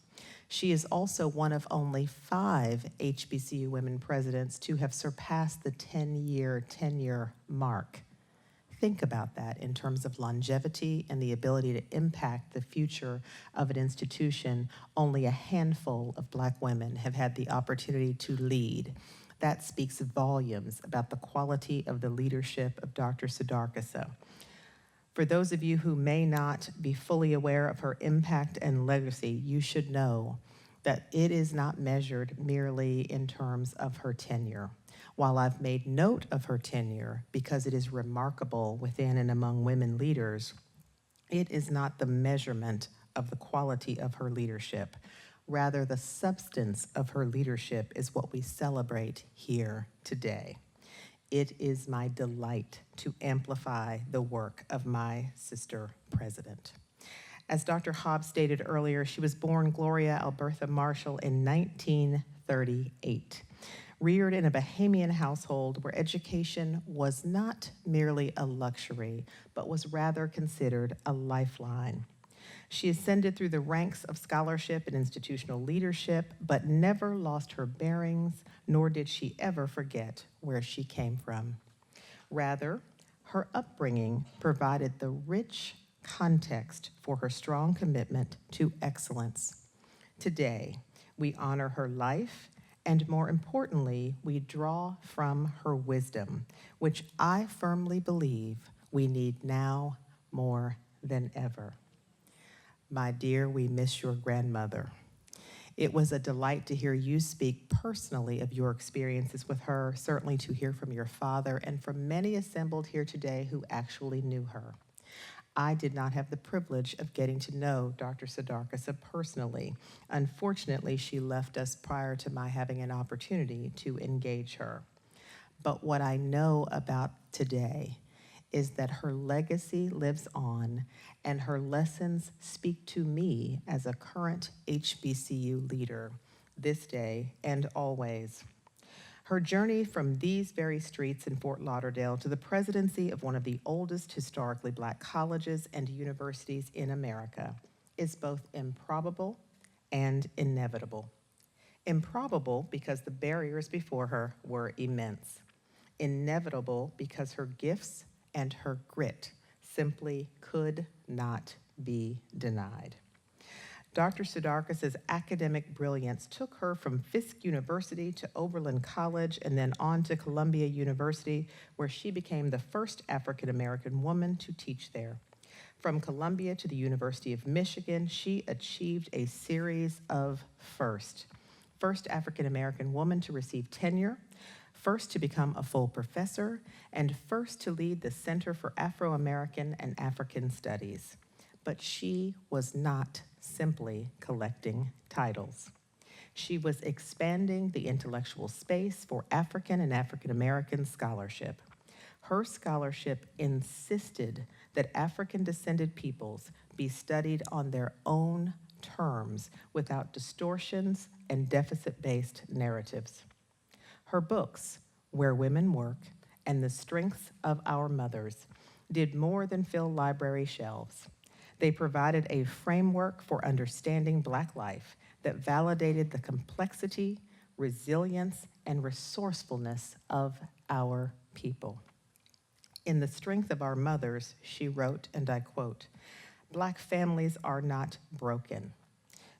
She is also one of only 5 HBCU women presidents to have surpassed the 10-year tenure mark. Think about that in terms of longevity and the ability to impact the future of an institution. Only a handful of Black women have had the opportunity to lead. That speaks volumes about the quality of the leadership of Dr. Sudarkasa. For those of you who may not be fully aware of her impact and legacy, you should know that it is not measured merely in terms of her tenure. While I've made note of her tenure because it is remarkable within and among women leaders, it is not the measurement of the quality of her leadership. Rather, the substance of her leadership is what we celebrate here today. It is my delight to amplify the work of my sister president. As Dr. Hobbs stated earlier, she was born Gloria Albertha Marshall in 1938. Reared in a Bahamian household where education was not merely a luxury, but was rather considered a lifeline. She ascended through the ranks of scholarship and institutional leadership, but never lost her bearings, nor did she ever forget where she came from. Rather, her upbringing provided the rich context for her strong commitment to excellence. Today, we honor her life, and more importantly, we draw from her wisdom, which I firmly believe we need now more than ever. My dear, we miss your grandmother. It was a delight to hear you speak personally of your experiences with her, certainly to hear from your father and from many assembled here today who actually knew her. I did not have the privilege of getting to know Dr. Sudarkasa personally. Unfortunately, she left us prior to my having an opportunity to engage her. But what I know about today is that her legacy lives on, and her lessons speak to me as a current HBCU leader this day and always. Her journey from these very streets in Fort Lauderdale to the presidency of one of the oldest historically Black colleges and universities in America is both improbable and inevitable. Improbable because the barriers before her were immense. Inevitable because her gifts and her grit simply could not be denied. Dr. Sudarkasa's academic brilliance took her from Fisk University to Oberlin College and then on to Columbia University, where she became the first African-American woman to teach there. From Columbia to the University of Michigan, she achieved a series of firsts. First African-American woman to receive tenure, first to become a full professor, and first to lead the Center for Afro-American and African Studies. But she was not simply collecting titles. She was expanding the intellectual space for African and African-American scholarship. Her scholarship insisted that African-descended peoples be studied on their own terms without distortions and deficit-based narratives. Her books, Where Women Work and The Strengths of Our Mothers, did more than fill library shelves. They provided a framework for understanding Black life that validated the complexity, resilience, and resourcefulness of our people. In The Strength of Our Mothers, she wrote, and I quote, "Black families are not broken.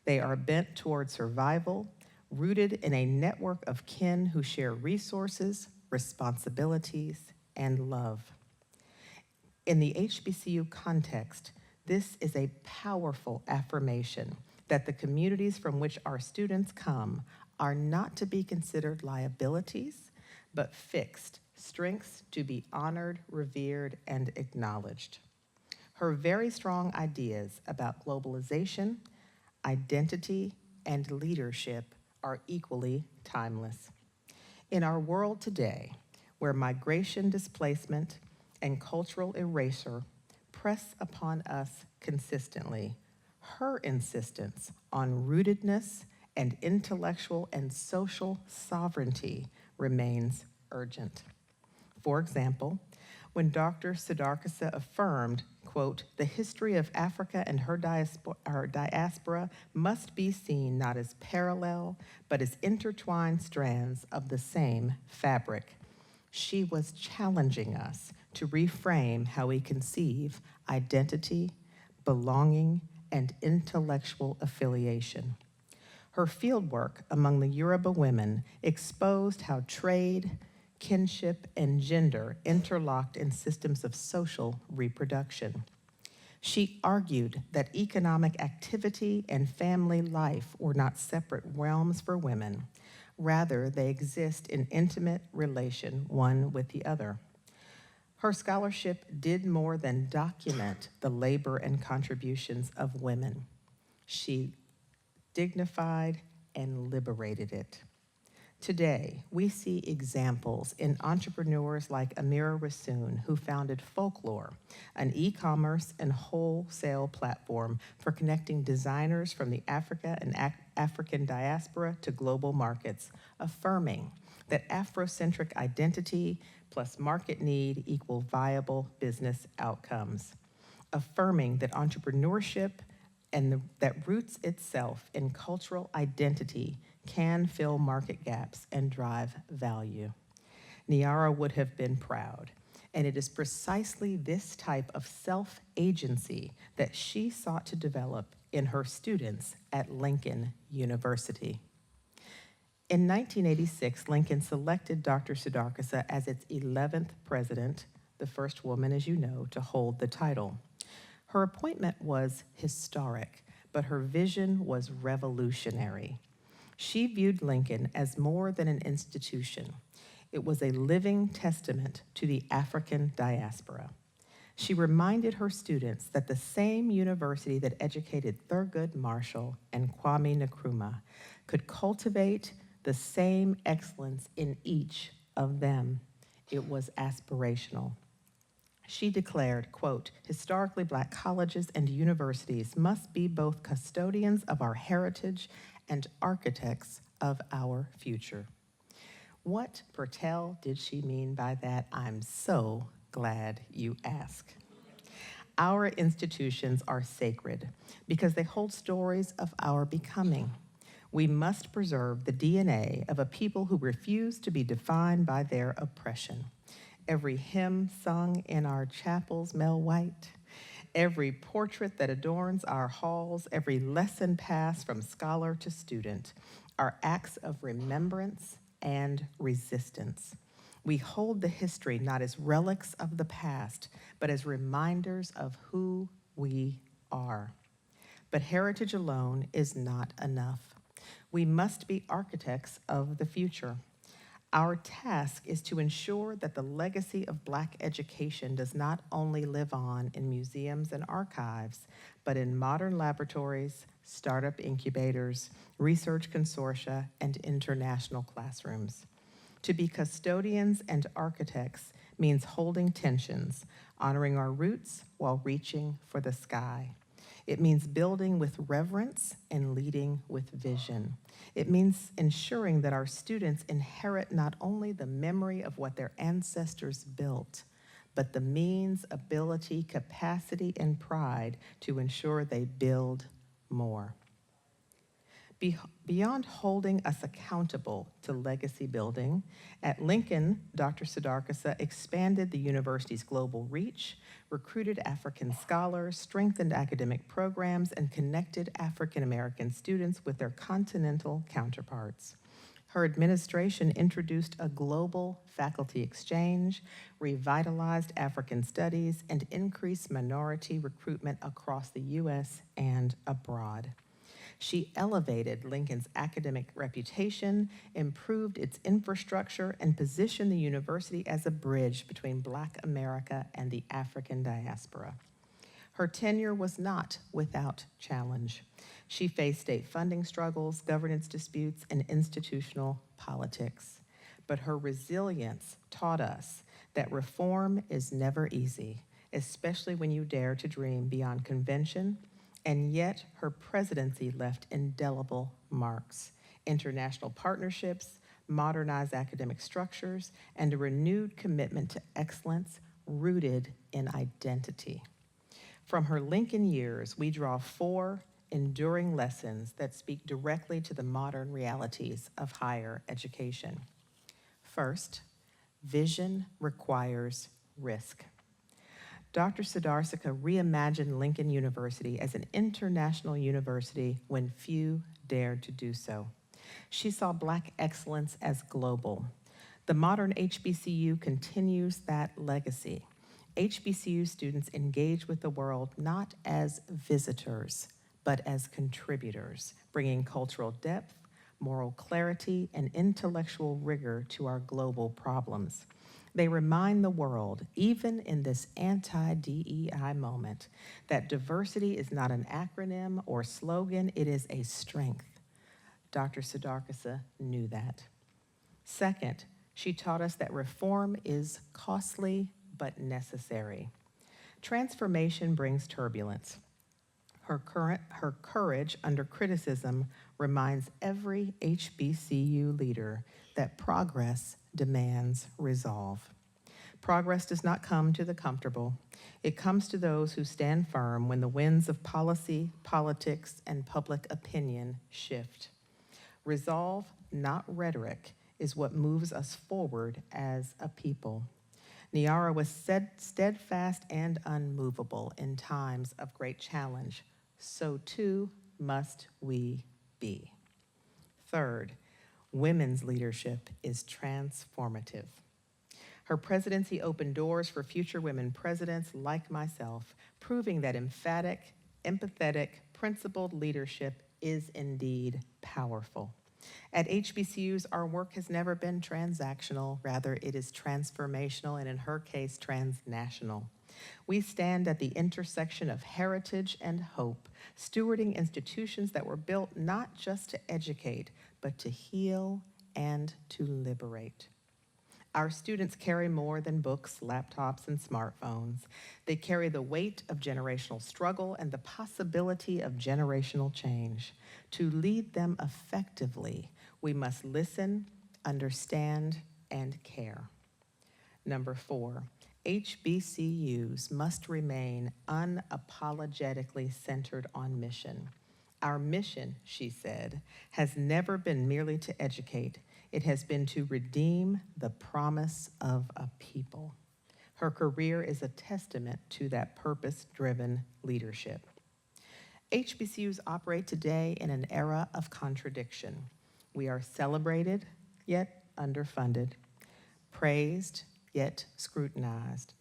They are bent toward survival, rooted in a network of kin who share resources, responsibilities, and love." In the HBCU context, this is a powerful affirmation that the communities from which our students come are not to be considered liabilities, but fixed strengths to be honored, revered, and acknowledged. Her very strong ideas about globalization, identity, and leadership are equally timeless. In our world today, where migration, displacement, and cultural erasure press upon us consistently, her insistence on rootedness and intellectual and social sovereignty remains urgent. For example, when Dr. Sudarkasa affirmed, quote, "The history of Africa and her diaspora must be seen not as parallel, but as intertwined strands of the same fabric." She was challenging us to reframe how we conceive identity, belonging, and intellectual affiliation. Her fieldwork among the Yoruba women exposed how trade, kinship, and gender interlocked in systems of social reproduction. She argued that economic activity and family life were not separate realms for women. Rather, they exist in intimate relation one with the other. Her scholarship did more than document the labor and contributions of women. She dignified and liberated it. Today, we see examples in entrepreneurs like Amira Rasoon, who founded Folklore, an e-commerce and wholesale platform for connecting designers from the Africa and African diaspora to global markets, affirming that Afrocentric identity plus market need equal viable business outcomes, affirming that entrepreneurship that roots itself in cultural identity can fill market gaps and drive value. Niara would have been proud, and it is precisely this type of self-agency that she sought to develop in her students at Lincoln University. In 1986, Lincoln selected Dr. Sudarkasa as its 11th president, the first woman, as you know, to hold the title. Her appointment was historic, but her vision was revolutionary. She viewed Lincoln as more than an institution. It was a living testament to the African diaspora. She reminded her students that the same university that educated Thurgood Marshall and Kwame Nkrumah could cultivate the same excellence in each of them. It was aspirational. She declared, quote, "Historically Black colleges and universities must be both custodians of our heritage and architects of our future." What, Pertel, did she mean by that? I'm so glad you asked. Our institutions are sacred because they hold stories of our becoming. We must preserve the DNA of a people who refuse to be defined by their oppression. Every hymn sung in our chapels, Mel White, every portrait that adorns our halls, every lesson passed from scholar to student are acts of remembrance and resistance. We hold the history not as relics of the past, but as reminders of who we are. But heritage alone is not enough. We must be architects of the future. Our task is to ensure that the legacy of Black education does not only live on in museums and archives, but in modern laboratories, startup incubators, research consortia, and international classrooms. To be custodians and architects means holding tensions, honoring our roots while reaching for the sky. It means building with reverence and leading with vision. It means ensuring that our students inherit not only the memory of what their ancestors built, but the means, ability, capacity, and pride to ensure they build more. Beyond holding us accountable to legacy building, at Lincoln, Dr. Sudarkasa expanded the university's global reach, recruited African scholars, strengthened academic programs, and connected African American students with their continental counterparts. Her administration introduced a global faculty exchange, revitalized African studies, and increased minority recruitment across the U.S. and abroad. She elevated Lincoln's academic reputation, improved its infrastructure, and positioned the university as a bridge between Black America and the African diaspora. Her tenure was not without challenge. She faced state funding struggles, governance disputes, and institutional politics. But her resilience taught us that reform is never easy, especially when you dare to dream beyond convention. And yet, her presidency left indelible marks: international partnerships, modernized academic structures, and a renewed commitment to excellence rooted in identity. From her Lincoln years, we draw 4 enduring lessons that speak directly to the modern realities of higher education. First, vision requires risk. Dr. Sudarkasa reimagined Lincoln University as an international university when few dared to do so. She saw Black excellence as global. The modern HBCU continues that legacy. HBCU students engage with the world not as visitors, but as contributors, bringing cultural depth, moral clarity, and intellectual rigor to our global problems. They remind the world, even in this anti-DEI moment, that diversity is not an acronym or slogan, it is a strength. Dr. Sudarkasa knew that. Second, she taught us that reform is costly but necessary. Transformation brings turbulence. Her courage under criticism reminds every HBCU leader that progress demands resolve. Progress does not come to the comfortable. It comes to those who stand firm when the winds of policy, politics, and public opinion shift. Resolve, not rhetoric, is what moves us forward as a people. Niara was steadfast and unmovable in times of great challenge. So too must we be. Third, women's leadership is transformative. Her presidency opened doors for future women presidents like myself, proving that emphatic, empathetic, principled leadership is indeed powerful. At HBCUs, our work has never been transactional. Rather, it is transformational, and in her case, transnational. We stand at the intersection of heritage and hope, stewarding institutions that were built not just to educate, but to heal and to liberate. Our students carry more than books, laptops, and smartphones. They carry the weight of generational struggle and the possibility of generational change. To lead them effectively, we must listen, understand, and care. Number 4, HBCUs must remain unapologetically centered on mission. Our mission, she said, has never been merely to educate. It has been to redeem the promise of a people. Her career is a testament to that purpose-driven leadership. HBCUs operate today in an era of contradiction. We are celebrated, yet underfunded, praised, yet scrutinized.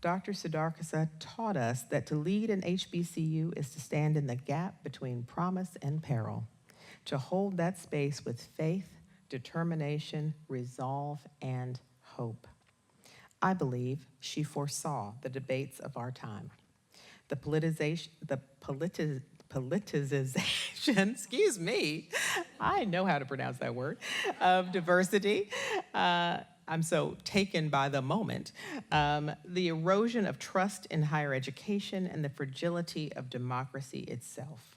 Dr. Sudarkasa taught us that to lead an HBCU is to stand in the gap between promise and peril, to hold that space with faith, determination, resolve, and hope. I believe she foresaw the debates of our time. The politicization, excuse me, I know how to pronounce that word, of diversity. I'm so taken by the moment. The erosion of trust in higher education and the fragility of democracy itself.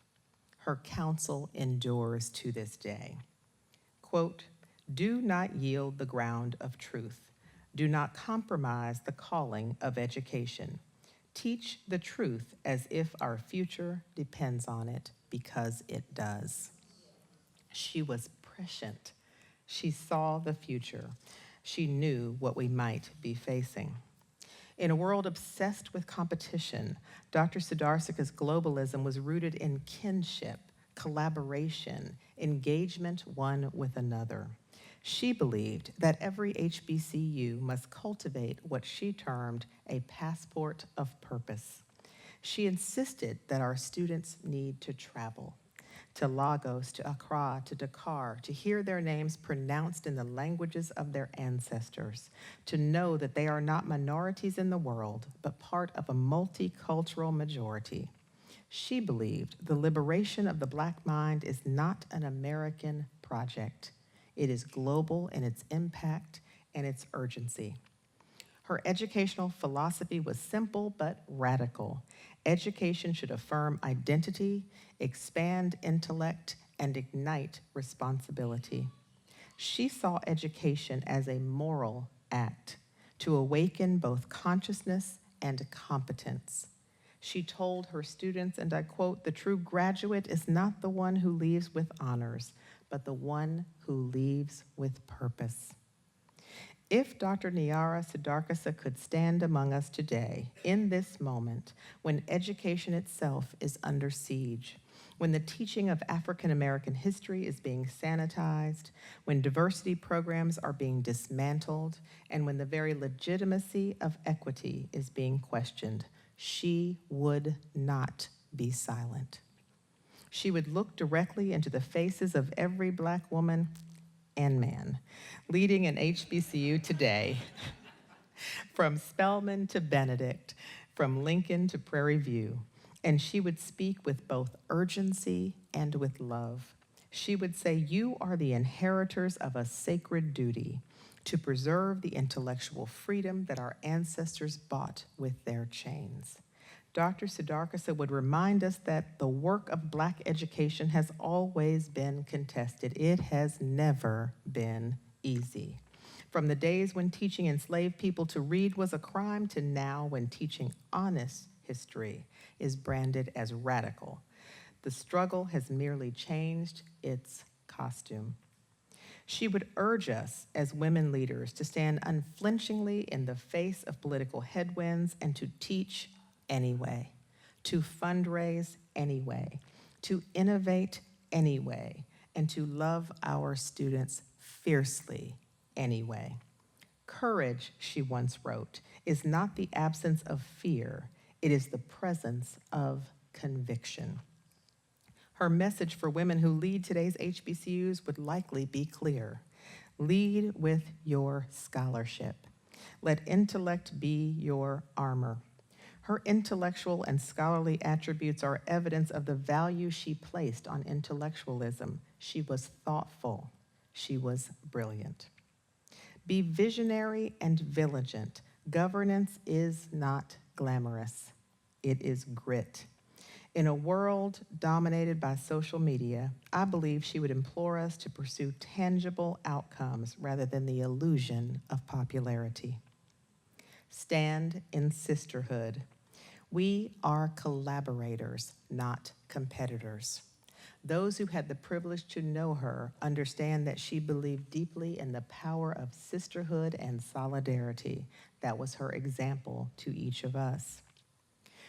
Her counsel endures to this day. Quote, "Do not yield the ground of truth. Do not compromise the calling of education. Teach the truth as if our future depends on it, because it does." She was prescient. She saw the future. She knew what we might be facing. In a world obsessed with competition, Dr. Sudarkas's globalism was rooted in kinship, collaboration, engagement one with another. She believed that every HBCU must cultivate what she termed a passport of purpose. She insisted that our students need to travel, to Lagos, to Accra, to Dakar, to hear their names pronounced in the languages of their ancestors, to know that they are not minorities in the world, but part of a multicultural majority. She believed the liberation of the Black mind is not an American project. It is global in its impact and its urgency. Her educational philosophy was simple but radical. Education should affirm identity, expand intellect, and ignite responsibility. She saw education as a moral act, to awaken both consciousness and competence. She told her students, and I quote, "The true graduate is not the one who leaves with honors, but the one who leaves with purpose." If Dr. Niara Sudarkasa could stand among us today, in this moment, when education itself is under siege, when the teaching of African American history is being sanitized, when diversity programs are being dismantled, and when the very legitimacy of equity is being questioned, she would not be silent. She would look directly into the faces of every Black woman and man leading an HBCU today, from Spelman to Benedict, from Lincoln to Prairie View, and she would speak with both urgency and with love. She would say, "You are the inheritors of a sacred duty to preserve the intellectual freedom that our ancestors bought with their chains." Dr. Sudarkasa would remind us that the work of Black education has always been contested. It has never been easy. From the days when teaching enslaved people to read was a crime to now when teaching honest history is branded as radical. The struggle has merely changed its costume. She would urge us as women leaders to stand unflinchingly in the face of political headwinds and to teach anyway, to fundraise anyway, to innovate anyway, and to love our students fiercely anyway. Courage, she once wrote, is not the absence of fear, it is the presence of conviction. Her message for women who lead today's HBCUs would likely be clear. Lead with your scholarship. Let intellect be your armor. Her intellectual and scholarly attributes are evidence of the value she placed on intellectualism. She was thoughtful. She was brilliant. Be visionary and vigilant. Governance is not glamorous. It is grit. In a world dominated by social media, I believe she would implore us to pursue tangible outcomes rather than the illusion of popularity. Stand in sisterhood. We are collaborators, not competitors. Those who had the privilege to know her understand that she believed deeply in the power of sisterhood and solidarity. That was her example to each of us.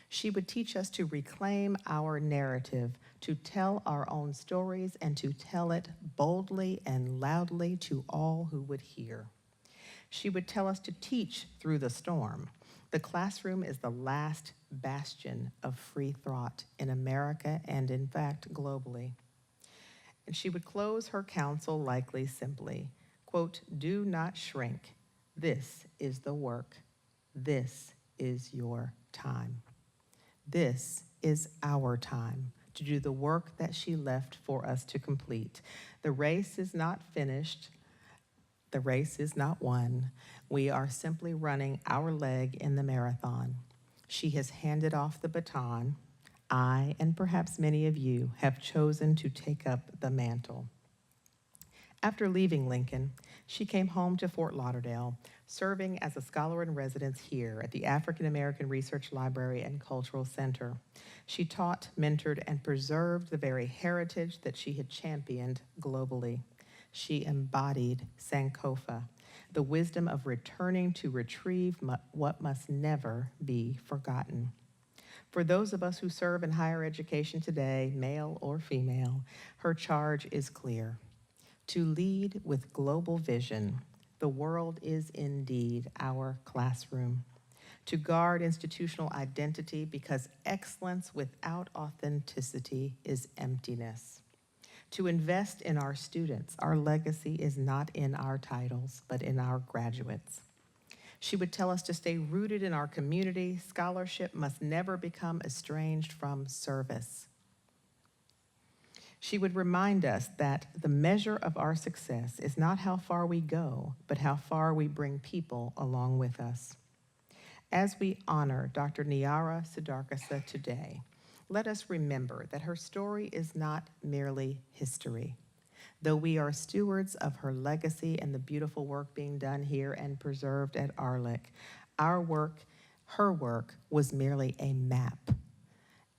She would teach us to reclaim our narrative, to tell our own stories, and to tell it boldly and loudly to all who would hear. She would tell us to teach through the storm. The classroom is the last bastion of free thought in America and, in fact, globally. And she would close her counsel likely simply, quote, "Do not shrink. This is the work. This is your time. This is our time to do the work that she left for us to complete. The race is not finished. The race is not won. We are simply running our leg in the marathon. She has handed off the baton. I, and perhaps many of you, have chosen to take up the mantle." After leaving Lincoln, she came home to Fort Lauderdale, serving as a scholar in residence here at the African American Research Library and Cultural Center. She taught, mentored, and preserved the very heritage that she had championed globally. She embodied Sankofa, the wisdom of returning to retrieve what must never be forgotten. For those of us who serve in higher education today, male or female, her charge is clear. To lead with global vision, the world is indeed our classroom. To guard institutional identity because excellence without authenticity is emptiness. To invest in our students, our legacy is not in our titles, but in our graduates. She would tell us to stay rooted in our community. Scholarship must never become estranged from service. She would remind us that the measure of our success is not how far we go, but how far we bring people along with us. As we honor Dr. Niara Sudarkasa today, let us remember that her story is not merely history. Though we are stewards of her legacy and the beautiful work being done here and preserved at AARLCC, our work, her work, was merely a map.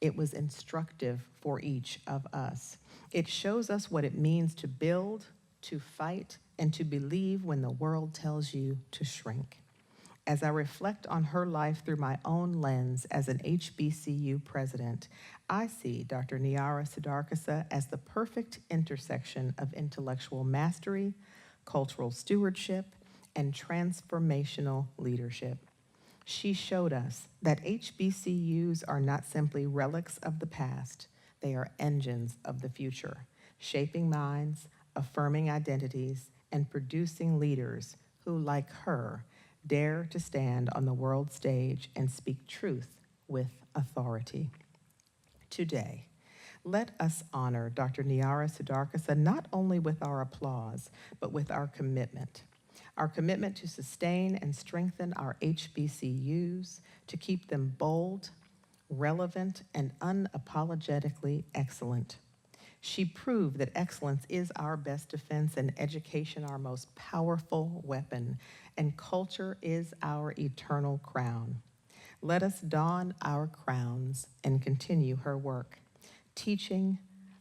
It was instructive for each of us. It shows us what it means to build, to fight, and to believe when the world tells you to shrink. As I reflect on her life through my own lens as an HBCU president, I see Dr. Niara Sudarkasa as the perfect intersection of intellectual mastery, cultural stewardship, and transformational leadership. She showed us that HBCUs are not simply relics of the past, they are engines of the future, shaping minds, affirming identities, and producing leaders who, like her, dare to stand on the world stage and speak truth with authority. Today, let us honor Dr. Niara Sudarkasa not only with our applause, but with our commitment to sustain and strengthen our HBCUs, to keep them bold, relevant, and unapologetically excellent. She proved that excellence is our best defense and education our most powerful weapon, and culture is our eternal crown. Let us don our crowns and continue her work, teaching,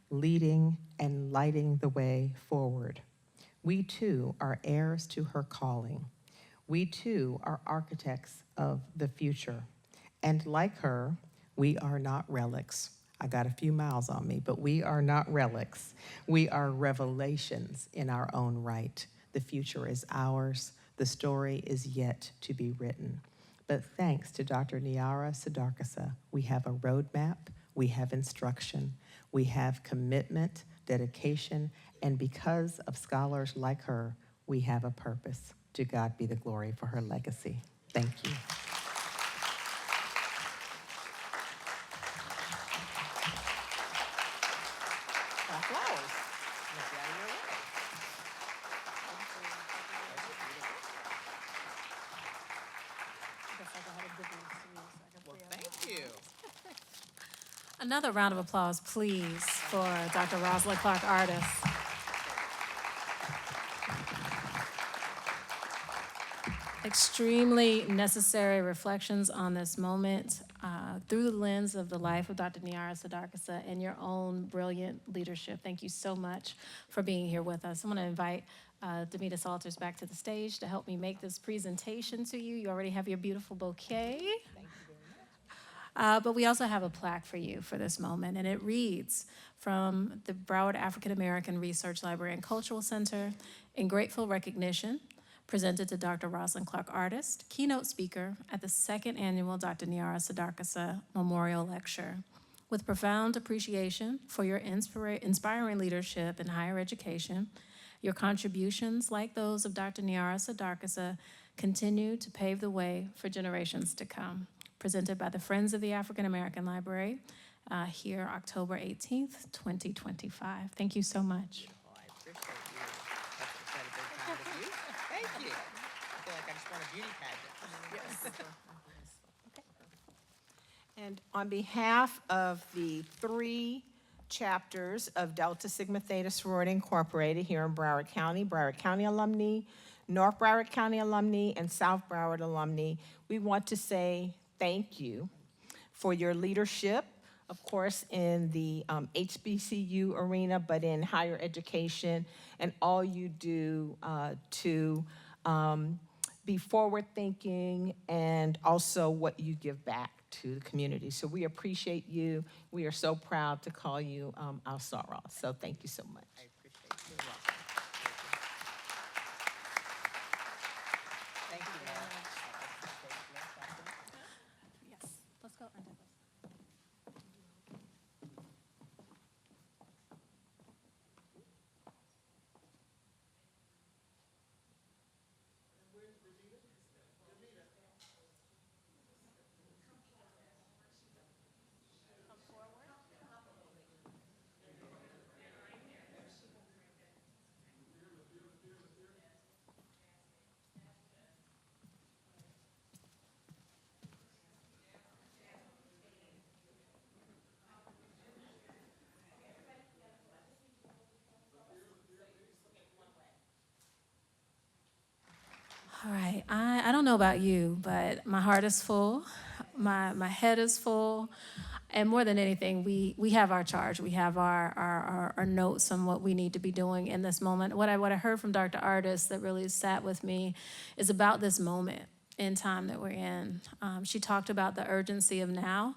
leading, and lighting the way forward. We too are heirs to her calling. We too are architects of the future. And like her, we are not relics. I got a few miles on me, but we are not relics. We are revelations in our own right. The future is ours. The story is yet to be written. But thanks to Dr. Niara Sudarkasa, we have a roadmap, we have instruction, we have commitment, dedication, and because of scholars like her, we have a purpose. To God be the glory for her legacy. Thank you. Another round of applause, please, for Dr. Rosalind Clark Artist. Extremely necessary reflections on this moment through the lens of the life of Dr. Niara Sudarkasa and your own brilliant leadership. Thank you so much for being here with us. I'm going to invite Demita Salters back to the stage to help me make this presentation to you. You already have your beautiful bouquet. Thank you very much. But we also have a plaque for you for this moment, and it reads, from the Broward African American Research Library and Cultural Center, in grateful recognition, presented to Dr. Rosalind Clark Artist, keynote speaker at the second annual Dr. Niara Sudarkasa Memorial Lecture. With profound appreciation for your inspiring leadership in higher education, your contributions, like those of Dr. Niara Sudarkasa, continue to pave the way for generations to come. Presented by the Friends of the African American Library, here October 18th, 2025. Thank you so much. Oh, I appreciate you. That's incredibly kind of you. Thank you. I feel like I just won a beauty pageant. Yes. And on behalf of the 3 chapters of Delta Sigma Theta Sorority Incorporated here in Broward County alumni, North Broward County alumni, and South Broward alumni, we want to say thank you for your leadership, of course, in the HBCU arena, but in higher education, and all you do to be forward-thinking and also what you give back to the community. So we appreciate you. We are so proud to call you our soror. So thank you so much. I appreciate you. You're welcome. Thank you. Yes, let's go. don't know about you, but my heart is full, my head is full, and more than anything, we have our charge. We have our notes on what we need to be doing in this moment. What I heard from Dr. Artis that really sat with me is about this moment in time that we're in. She talked about the urgency of now,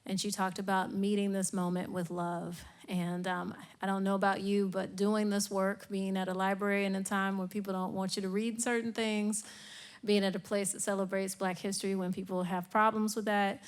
and she talked about meeting this moment with love. And I don't know about you, but doing this work, being at a library in a time where people don't want you to read certain things, being at a place that celebrates Black history when people have problems with that,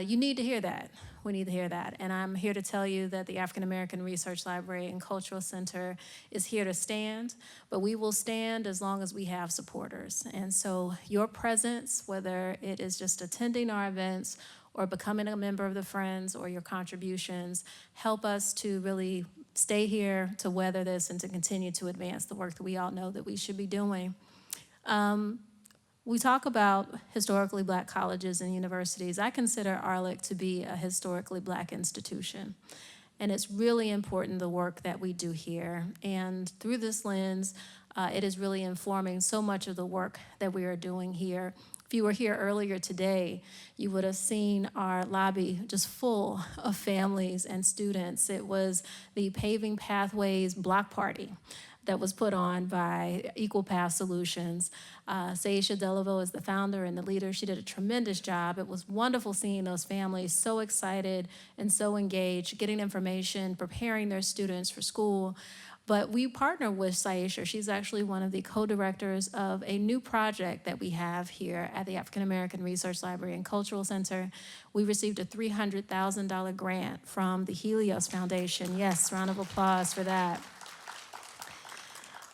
you need to hear that. We need to hear that. And I'm here to tell you that the African American Research Library and Cultural Center is here to stand, but we will stand as long as we have supporters. And so your presence, whether it is just attending our events or becoming a member of the Friends or your contributions, help us to really stay here to weather this and to continue to advance the work that we all know that we should be doing. We talk about historically Black colleges and universities. I consider AARLCC to be a historically Black institution. And it's really important the work that we do here. And through this lens, it is really informing so much of the work that we are doing here. If you were here earlier today, you would have seen our lobby just full of families and students. It was the Paving Pathways block party that was put on by Equal Path Solutions. Saisha Delaveau is the founder and the leader. She did a tremendous job. It was wonderful seeing those families so excited and so engaged, getting information, preparing their students for school. But we partner with Saisha. She's actually one of the co-directors of a new project that we have here at the African American Research Library and Cultural Center. We received a $300,000 grant from the Helios Foundation. Yes, round of applause for that.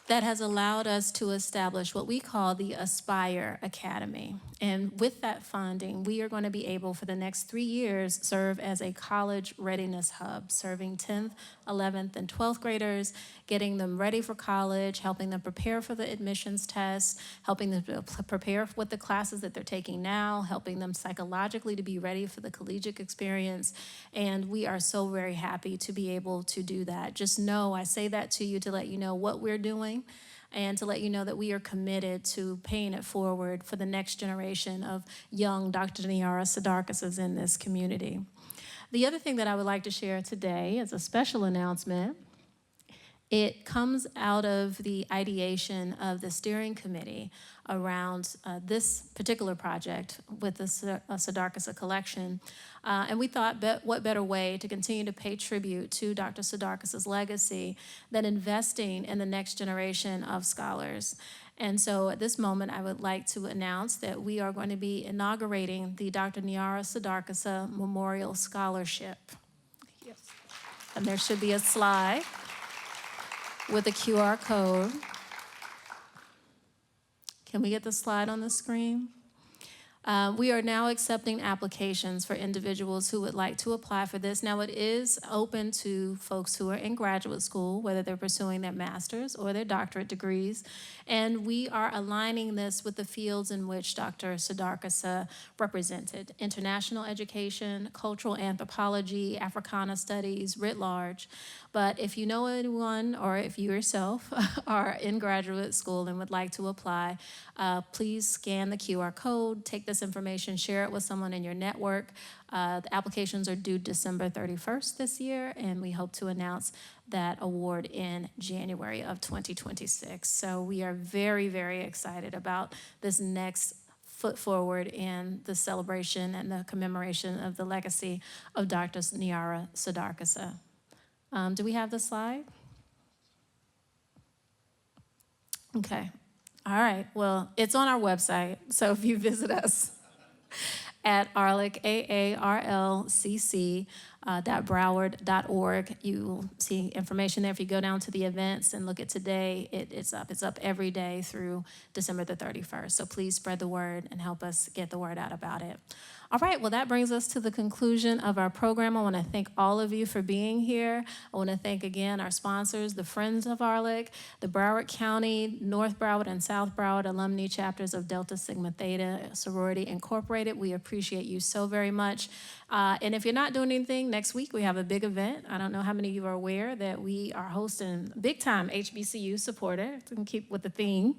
That has allowed us to establish what we call the Aspire Academy. And with that funding, we are going to be able, for the next 3 years, serve as a college readiness hub, serving 10th, 11th, and 12th graders, getting them ready for college, helping them prepare for the admissions test, helping them to prepare with the classes that they're taking now, helping them psychologically to be ready for the collegiate experience. And we are so very happy to be able to do that. Just know, I say that to you to let you know what we're doing, and to let you know that we are committed to paying it forward for the next generation of young Dr. Niara Sudarkasas in this community. The other thing that I would like to share today is a special announcement. It comes out of the ideation of the steering committee around this particular project with the Sudarkasa collection. And we thought, what better way to continue to pay tribute to Dr. Sudarkasa's legacy than investing in the next generation of scholars. And so at this moment, I would like to announce that we are going to be inaugurating the Dr. Niara Sudarkasa Memorial Scholarship. Yes. And there should be a slide with a QR code. Can we get the slide on the screen? We are now accepting applications for individuals who would like to apply for this. Now, it is open to folks who are in graduate school, whether they're pursuing their master's or their doctorate degrees. And we are aligning this with the fields in which Dr. Sudarkasa represented: international education, cultural anthropology, Africana studies, writ large. But if you know anyone, or if you yourself are in graduate school and would like to apply, please scan the QR code, take this information, share it with someone in your network. The applications are due December 31st this year, and we hope to announce that award in January of 2026. So we are very, very excited about this next foot forward in the celebration and the commemoration of the legacy of Dr. Niara Sudarkasa. Do we have the slide? Okay. All right. Well, it's on our website. So if you visit us at AARLCC, AARLCC.broward.org, you will see information there. If you go down to the events and look at today, it's up. It's up every day through December the 31st. So please spread the word and help us get the word out about it. All right, well, that brings us to the conclusion of our program. I want to thank all of you for being here. I want to thank again our sponsors, the Friends of AARLCC, the Broward County, North Broward and South Broward alumni chapters of Delta Sigma Theta Sorority Incorporated. We appreciate you so very much. And if you're not doing anything, next week, we have a big event. I don't know how many of you are aware that we are hosting big time HBCU supporter, to keep with the theme,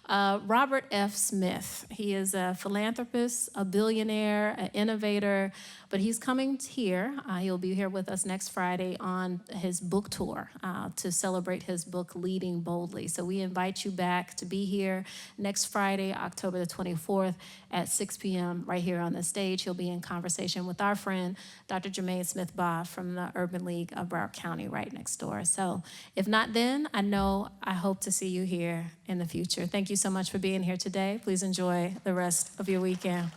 Robert F. Smith. He is a philanthropist, a billionaire, an innovator, but he's coming here. He'll be here with us next Friday on his book tour to celebrate his book, Leading Boldly. So we invite you back to be here next Friday, October the 24th at 6 p.m. right here on the stage. He'll be in conversation with our friend, Dr. Jermaine Smith-Baugh from the Urban League of Broward County right next door. So if not then, I hope to see you here in the future. Thank you so much for being here today. Please enjoy the rest of your weekend.